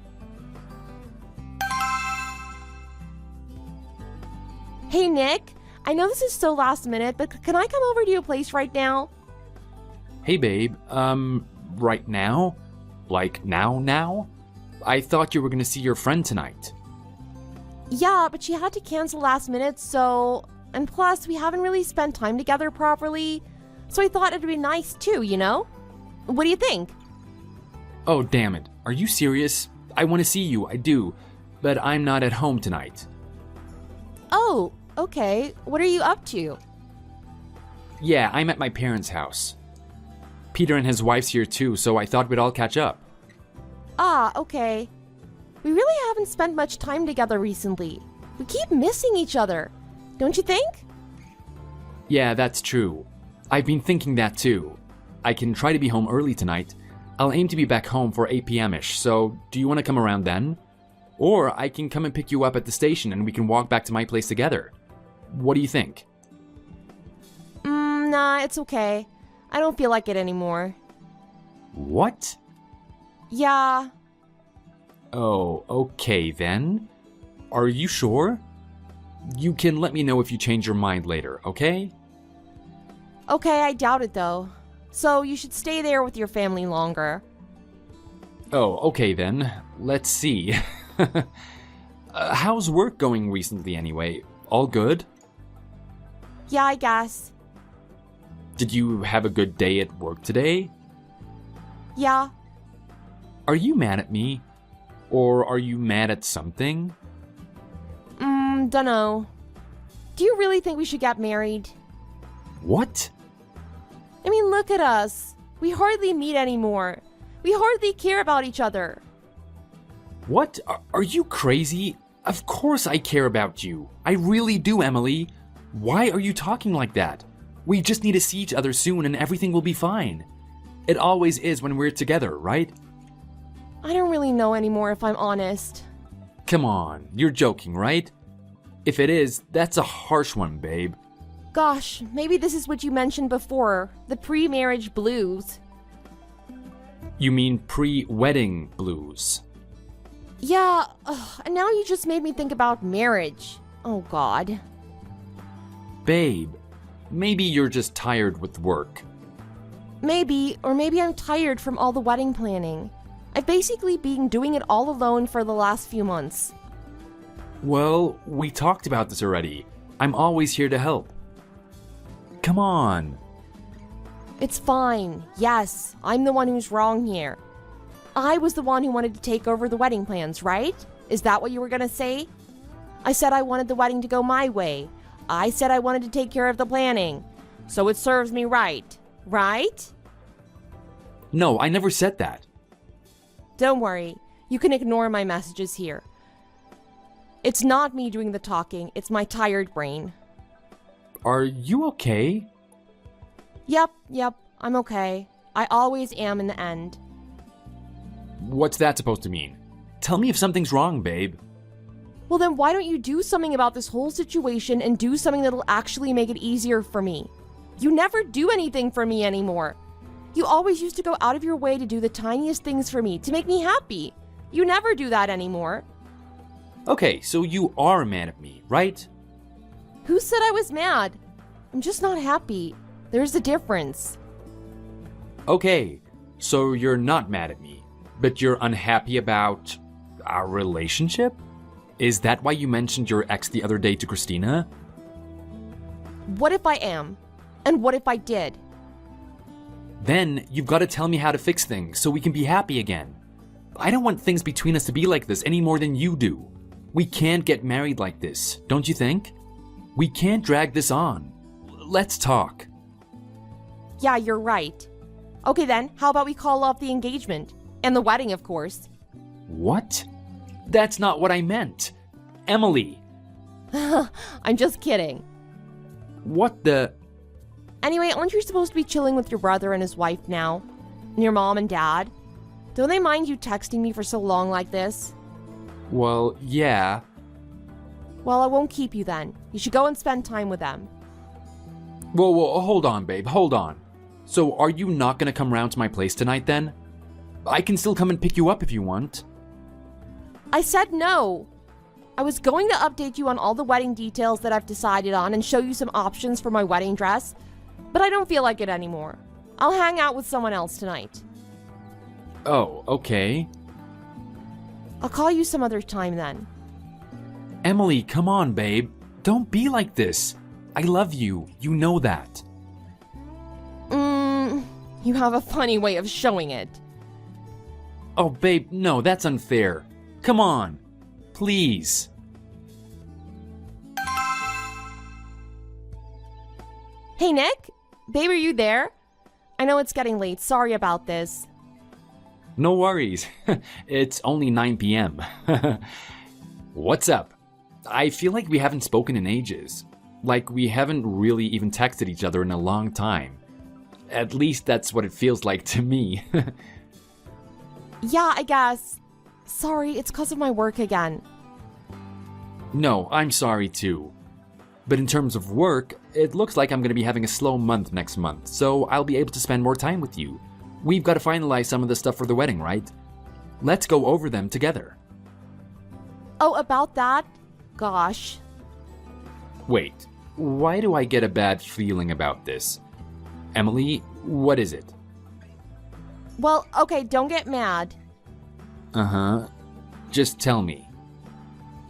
Hey, Nick. I know this is so last minute, but can I come over to your place right now? Hey, babe. Right now? Like now? I thought you were gonna see your friend tonight. Yeah, but she had to cancel last minute, so... And plus, we haven't really spent time together properly, so I thought it'd be nice too, you know? What do you think? Oh, damn it. Are you serious? I want to see you, I do. But I'm not at home tonight. Oh, okay. What are you up to? Yeah, I'm at my parents' house. Peter and his wife's here too, so I thought we'd all catch up. Ah, okay. We really haven't spent much time together recently. We keep missing each other. Don't you think? Yeah, that's true. I've been thinking that too. I can try to be home early tonight. I'll aim to be back home for 8 p.m.-ish, so do you want to come around then? Or I can come and pick you up at the station and we can walk back to my place together. What do you think? Nah, it's okay. I don't feel like it anymore. What? Yeah. Oh, okay then. Are you sure? You can let me know if you change your mind later, okay? Okay, I doubt it though. So you should stay there with your family longer. Oh, okay then. Let's see. How's work going recently anyway? All good? Yeah, I guess. Did you have a good day at work today? Yeah. Are you mad at me? Or are you mad at something? Dunno. Do you really think we should get married? What? I mean, look at us. We hardly meet anymore. We hardly care about each other. What? Are you crazy? Of course I care about you. I really do, Emily. Why are you talking like that? We just need to see each other soon and everything will be fine. It always is when we're together, right? I don't really know anymore if I'm honest. Come on, you're joking, right? If it is, that's a harsh one, babe. Gosh, maybe this is what you mentioned before, the pre-marriage blues. You mean pre-wedding blues? Yeah, and now you just made me think about marriage. Oh God. Babe, maybe you're just tired with work. Maybe, or maybe I'm tired from all the wedding planning. I've basically been doing it all alone for the last few months. Well, we talked about this already. I'm always here to help. Come on. It's fine. Yes, I'm the one who's wrong here. I was the one who wanted to take over the wedding plans, right? Is that what you were gonna say? I said I wanted the wedding to go my way. I said I wanted to take care of the planning. So it serves me right. Right? No, I never said that. Don't worry. You can ignore my messages here. It's not me doing the talking. It's my tired brain. Are you okay? Yep. I'm okay. I always am in the end. What's that supposed to mean? Tell me if something's wrong, babe. Well, then why don't you do something about this whole situation and do something that'll actually make it easier for me? You never do anything for me anymore. You always used to go out of your way to do the tiniest things for me, to make me happy. You never do that anymore. Okay, so you are mad at me, right? Who said I was mad? I'm just not happy. There's a difference. Okay, so you're not mad at me, but you're unhappy about our relationship? Is that why you mentioned your ex the other day to Christina? What if I am? And what if I did? Then you've got to tell me how to fix things so we can be happy again. I don't want things between us to be like this any more than you do. We can't get married like this, don't you think? We can't drag this on. Let's talk. Yeah, you're right. Okay then, how about we call off the engagement? And the wedding, of course. What? That's not what I meant. Emily. I'm just kidding. What the... Anyway, aren't you supposed to be chilling with your brother and his wife now? And your mom and dad? Don't they mind you texting me for so long like this? Well, yeah. Well, I won't keep you then. You should go and spend time with them. Whoa, hold on, babe, hold on. So are you not gonna come round to my place tonight then? I can still come and pick you up if you want. I said no. I was going to update you on all the wedding details that I've decided on and show you some options for my wedding dress, but I don't feel like it anymore. I'll hang out with someone else tonight. Oh, okay. I'll call you some other time then. Emily, come on, babe. Don't be like this. I love you. You know that. You have a funny way of showing it. Oh, babe, no, that's unfair. Come on. Please. Hey, Nick? Babe, are you there? I know it's getting late. Sorry about this. No worries. It's only 9 p.m. What's up? I feel like we haven't spoken in ages. Like we haven't really even texted each other in a long time. At least that's what it feels like to me. Yeah, I guess. Sorry, it's because of my work again. No, I'm sorry too. But in terms of work, it looks like I'm going to be having a slow month next month, so I'll be able to spend more time with you. We've got to finalize some of the stuff for the wedding, right? Let's go over them together. Oh, about that? Gosh. Wait, why do I get a bad feeling about this? Emily, what is it? Well, okay, don't get mad. Uh-huh. Just tell me.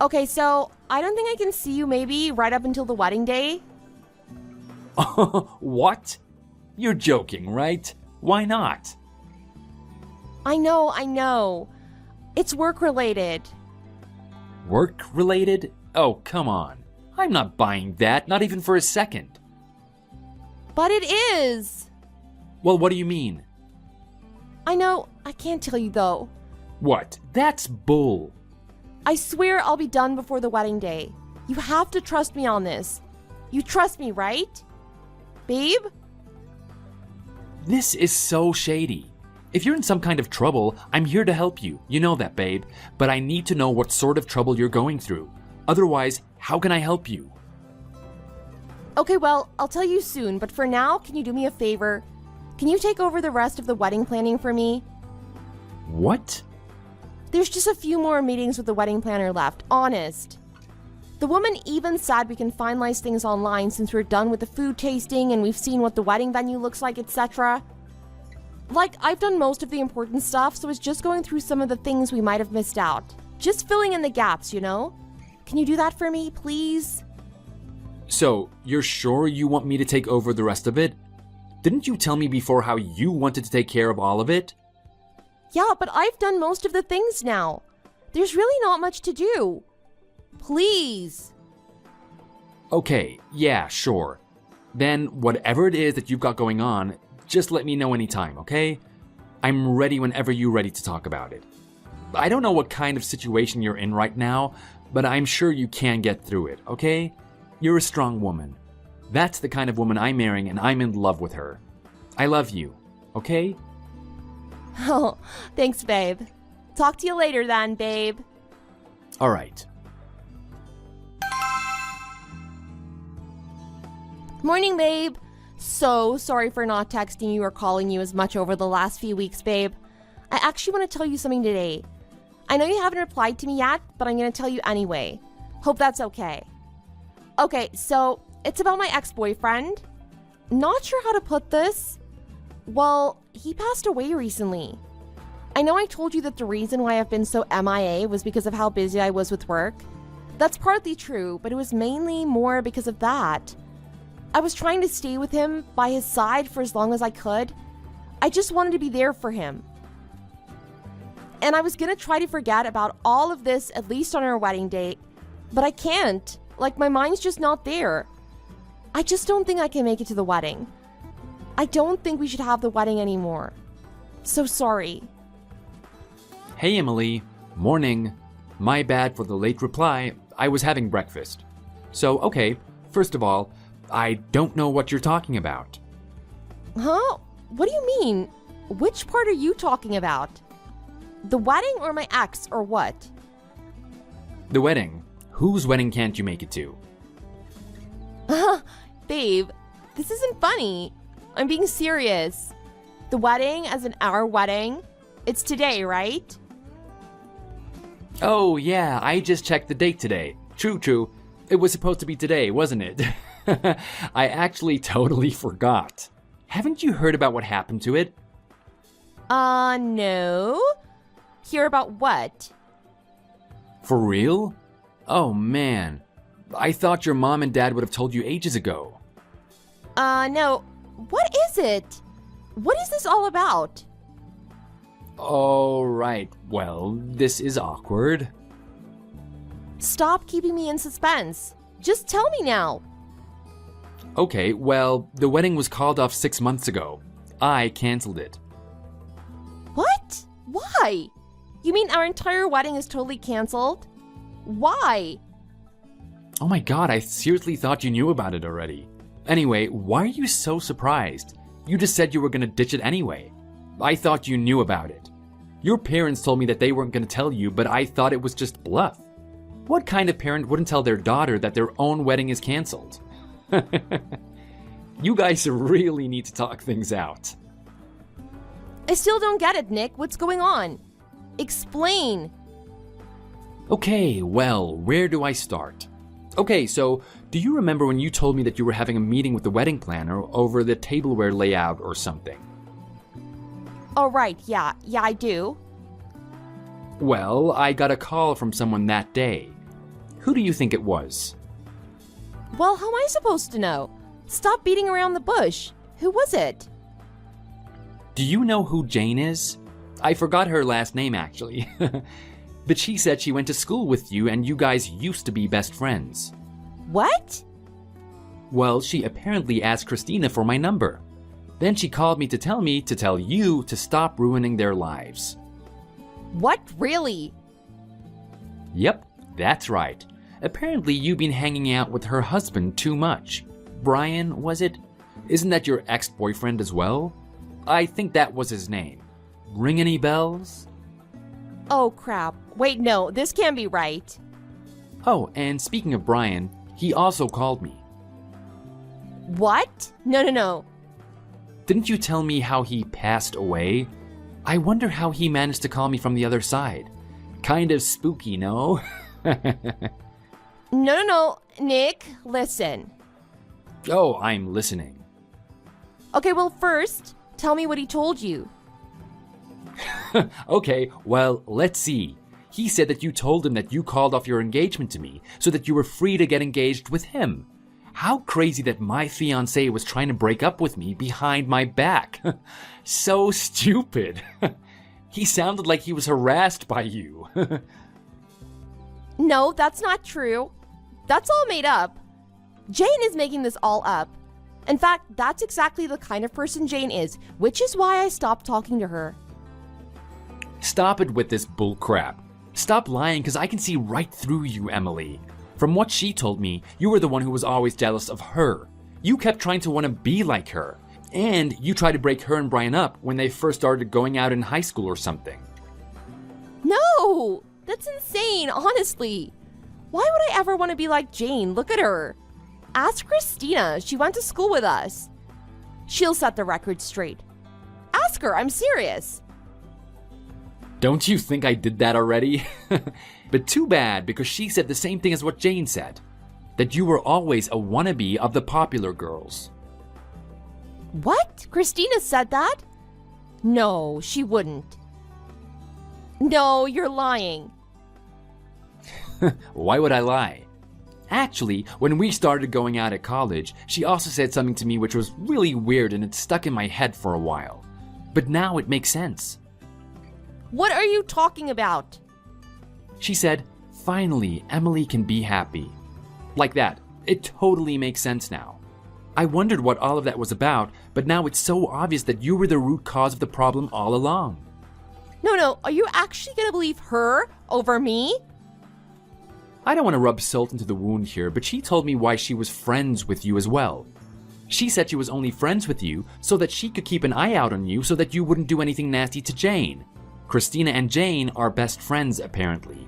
Okay, so I don't think I can see you maybe right up until the wedding day. What? You're joking, right? Why not? I know. It's work related. Work related? Oh, come on. I'm not buying that, not even for a second. But it is. Well, what do you mean? I know, I can't tell you though. What? That's bull. I swear I'll be done before the wedding day. You have to trust me on this. You trust me, right? Babe? This is so shady. If you're in some kind of trouble, I'm here to help you. You know that, babe. But I need to know what sort of trouble you're going through. Otherwise, how can I help you? Okay, well, I'll tell you soon, but for now, can you do me a favor? Can you take over the rest of the wedding planning for me? What? There's just a few more meetings with the wedding planner left, honest. The woman even said we can finalize things online since we're done with the food tasting and we've seen what the wedding venue looks like, etc. Like, I've done most of the important stuff, so it's just going through some of the things we might have missed out. Just filling in the gaps, you know? Can you do that for me, please? So, you're sure you want me to take over the rest of it? Didn't you tell me before how you wanted to take care of all of it? Yeah, but I've done most of the things now. There's really not much to do. Please. Okay, yeah, sure. Then, whatever it is that you've got going on, just let me know anytime, okay? I'm ready whenever you're ready to talk about it. I don't know what kind of situation you're in right now, but I'm sure you can get through it, okay? You're a strong woman. That's the kind of woman I'm marrying, and I'm in love with her. I love you, okay? Oh, thanks, babe. Talk to you later then, babe. All right. Morning, babe. So sorry for not texting you or calling you as much over the last few weeks, babe. I actually want to tell you something today. I know you haven't replied to me yet, but I'm going to tell you anyway. Hope that's okay. Okay, so it's about my ex-boyfriend. Not sure how to put this. Well, he passed away recently. I know I told you that the reason why I've been so MIA was because of how busy I was with work. That's partly true, but it was mainly more because of that. I was trying to stay with him by his side for as long as I could. I just wanted to be there for him. And I was gonna try to forget about all of this at least on our wedding date, but I can't. Like, my mind's just not there. I just don't think I can make it to the wedding. I don't think we should have the wedding anymore. So sorry. Hey, Emily. Morning. My bad for the late reply. I was having breakfast. So, okay, first of all, I don't know what you're talking about. Huh? What do you mean? Which part are you talking about? The wedding or my ex or what? The wedding. Whose wedding can't you make it to? Babe, this isn't funny. I'm being serious. The wedding as in our wedding. It's today, right? Oh, yeah, I just checked the date today. True. It was supposed to be today, wasn't it? I actually totally forgot. Haven't you heard about what happened to it? No. Hear about what? For real? Oh, man. I thought your mom and dad would have told you ages ago. No. What is it? What is this all about? Oh, right. Well, this is awkward. Stop keeping me in suspense. Just tell me now. Okay, well, the wedding was called off 6 months ago. I canceled it. What? Why? You mean our entire wedding is totally canceled? Why? Oh my god, I seriously thought you knew about it already. Anyway, why are you so surprised? You just said you were gonna ditch it anyway. I thought you knew about it. Your parents told me that they weren't gonna tell you, but I thought it was just bluff. What kind of parent wouldn't tell their daughter that their own wedding is canceled? You guys really need to talk things out. I still don't get it, Nick. What's going on? Explain. Okay, well, where do I start? Okay, so do you remember when you told me that you were having a meeting with the wedding planner over the tableware layout or something? Oh, right. Yeah, I do. Well, I got a call from someone that day. Who do you think it was? Well, how am I supposed to know? Stop beating around the bush. Who was it? Do you know who Jane is? I forgot her last name, actually. But she said she went to school with you and you guys used to be best friends. What? Well, she apparently asked Christina for my number. Then she called me to tell you to stop ruining their lives. What, really? Yep, that's right. Apparently you've been hanging out with her husband too much. Brian, was it? Isn't that your ex-boyfriend as well? I think that was his name. Ring any bells? Oh, crap. Wait, no, this can't be right. Oh, and speaking of Brian, he also called me. What? No. Didn't you tell me how he passed away? I wonder how he managed to call me from the other side. Kind of spooky, no? No. Nick, listen. Oh, I'm listening. Okay, well, first, tell me what he told you. Okay, well, let's see. He said that you told him that you called off your engagement to me so that you were free to get engaged with him. How crazy that my fiancé was trying to break up with me behind my back. So stupid. He sounded like he was harassed by you. No, that's not true. That's all made up. Jane is making this all up. In fact, that's exactly the kind of person Jane is, which is why I stopped talking to her. Stop it with this bull crap. Stop lying, because I can see right through you, Emily. From what she told me, you were the one who was always jealous of her. You kept trying to want to be like her. And you tried to break her and Brian up when they first started going out in high school or something. No! That's insane, honestly. Why would I ever want to be like Jane? Look at her. Ask Christina. She went to school with us. She'll set the record straight. Ask her. I'm serious. Don't you think I did that already? But too bad, because she said the same thing as what Jane said. That you were always a wannabe of the popular girls. What? Christina said that? No, she wouldn't. No, you're lying. Why would I lie? Actually, when we started going out at college, she also said something to me which was really weird and it stuck in my head for a while. But now it makes sense. What are you talking about? She said, finally, Emily can be happy. Like that. It totally makes sense now. I wondered what all of that was about, but now it's so obvious that you were the root cause of the problem all along. No, are you actually gonna believe her over me? I don't want to rub salt into the wound here, but she told me why she was friends with you as well. She said she was only friends with you so that she could keep an eye out on you so that you wouldn't do anything nasty to Jane. Christina and Jane are best friends, apparently.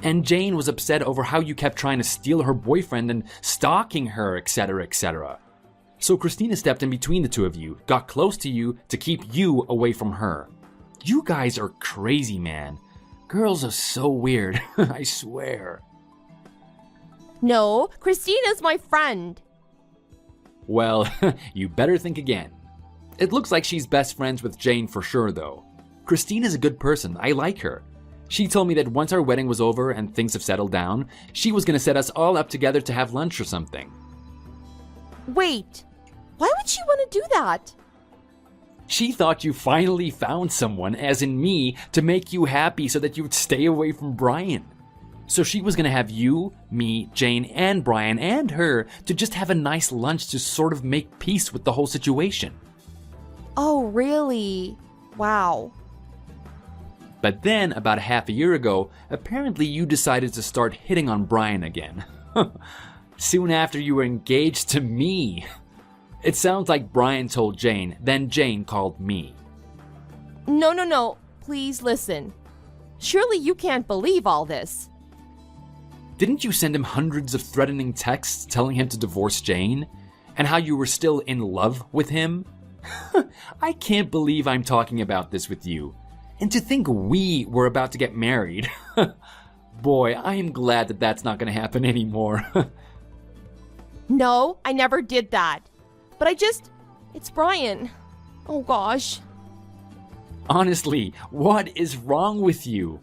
And Jane was upset over how you kept trying to steal her boyfriend and stalking her, etc., etc. So Christina stepped in between the two of you, got close to you to keep you away from her. You guys are crazy, man. Girls are so weird, I swear. No, Christina's my friend. Well, you better think again. It looks like she's best friends with Jane for sure, though. Christina's a good person. I like her. She told me that once our wedding was over and things have settled down, she was going to set us all up together to have lunch or something. Wait, why would she want to do that? She thought you finally found someone, as in me, to make you happy so that you would stay away from Brian. So she was gonna have you, me, Jane, and Brian, and her to just have a nice lunch to sort of make peace with the whole situation. Oh, really? Wow. But then, about half a year ago, apparently you decided to start hitting on Brian again. Soon after you were engaged to me. It sounds like Brian told Jane, then Jane called me. No. Please listen. Surely you can't believe all this. Didn't you send him hundreds of threatening texts telling him to divorce Jane? And how you were still in love with him? I can't believe I'm talking about this with you. And to think we were about to get married. Boy, I am glad that that's not going to happen anymore. No, I never did that. But it's Brian. Oh gosh. Honestly, what is wrong with you?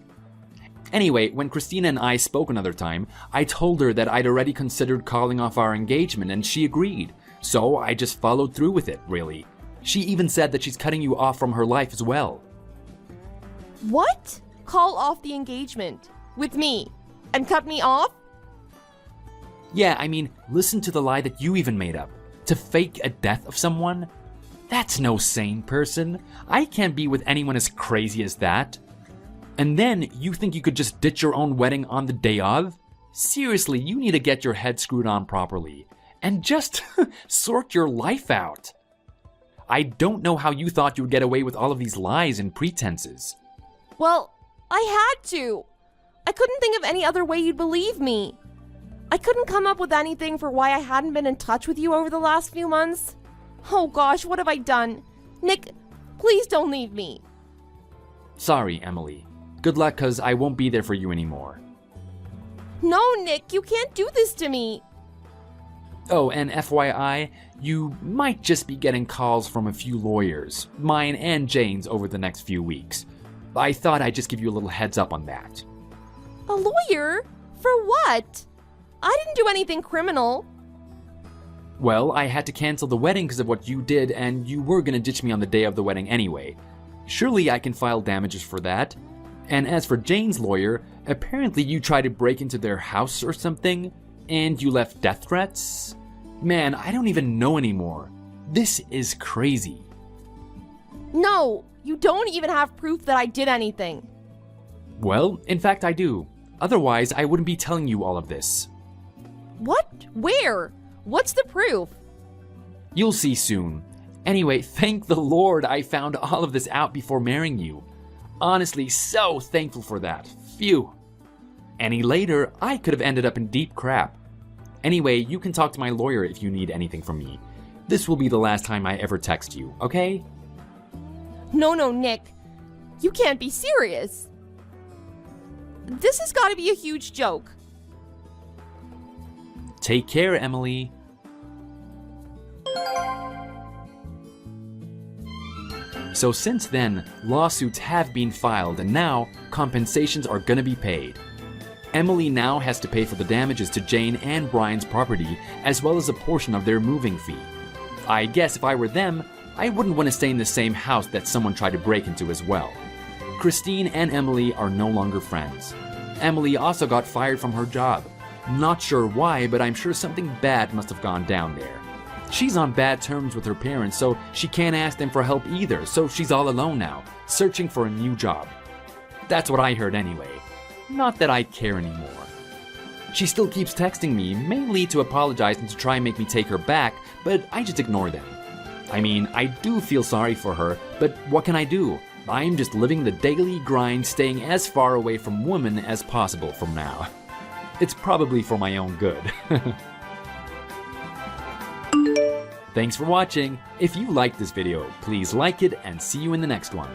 Anyway, when Christina and I spoke another time, I told her that I'd already considered calling off our engagement and she agreed. So I just followed through with it, really. She even said that she's cutting you off from her life as well. What? Call off the engagement? With me? And cut me off? Yeah, I mean, listen to the lie that you even made up. To fake a death of someone? That's no sane person. I can't be with anyone as crazy as that. And then you think you could just ditch your own wedding on the day of? Seriously, you need to get your head screwed on properly. And just sort your life out. I don't know how you thought you would get away with all of these lies and pretenses. Well, I had to. I couldn't think of any other way you'd believe me. I couldn't come up with anything for why I hadn't been in touch with you over the last few months. Oh gosh, what have I done? Nick, please don't leave me. Sorry, Emily. Good luck, cause I won't be there for you anymore. No, Nick, you can't do this to me. Oh, and FYI, you might just be getting calls from a few lawyers, mine and Jane's, over the next few weeks. I thought I'd just give you a little heads up on that. A lawyer? For what? I didn't do anything criminal. Well, I had to cancel the wedding because of what you did, and you were gonna ditch me on the day of the wedding anyway. Surely I can file damages for that. And as for Jane's lawyer, apparently you tried to break into their house or something, and you left death threats? Man, I don't even know anymore. This is crazy. No, you don't even have proof that I did anything. Well, in fact I do. Otherwise, I wouldn't be telling you all of this. What? Where? What's the proof? You'll see soon. Anyway, thank the Lord I found all of this out before marrying you. Honestly, so thankful for that. Phew. Any later, I could have ended up in deep crap. Anyway, you can talk to my lawyer if you need anything from me. This will be the last time I ever text you, okay? No, Nick. You can't be serious. This has got to be a huge joke. Take care, Emily. So since then, lawsuits have been filed and now compensations are gonna be paid. Emily now has to pay for the damages to Jane and Brian's property, as well as a portion of their moving fee. I guess if I were them, I wouldn't want to stay in the same house that someone tried to break into as well. Christine and Emily are no longer friends. Emily also got fired from her job. Not sure why, but I'm sure something bad must have gone down there. She's on bad terms with her parents, so she can't ask them for help either, so she's all alone now, searching for a new job. That's what I heard anyway. Not that I care anymore. She still keeps texting me, mainly to apologize and to try and make me take her back, but I just ignore them. I mean, I do feel sorry for her, but what can I do? I'm just living the daily grind, staying as far away from women as possible from now. It's probably for my own good. Thanks for watching. If you liked this video, please like it and see you in the next one.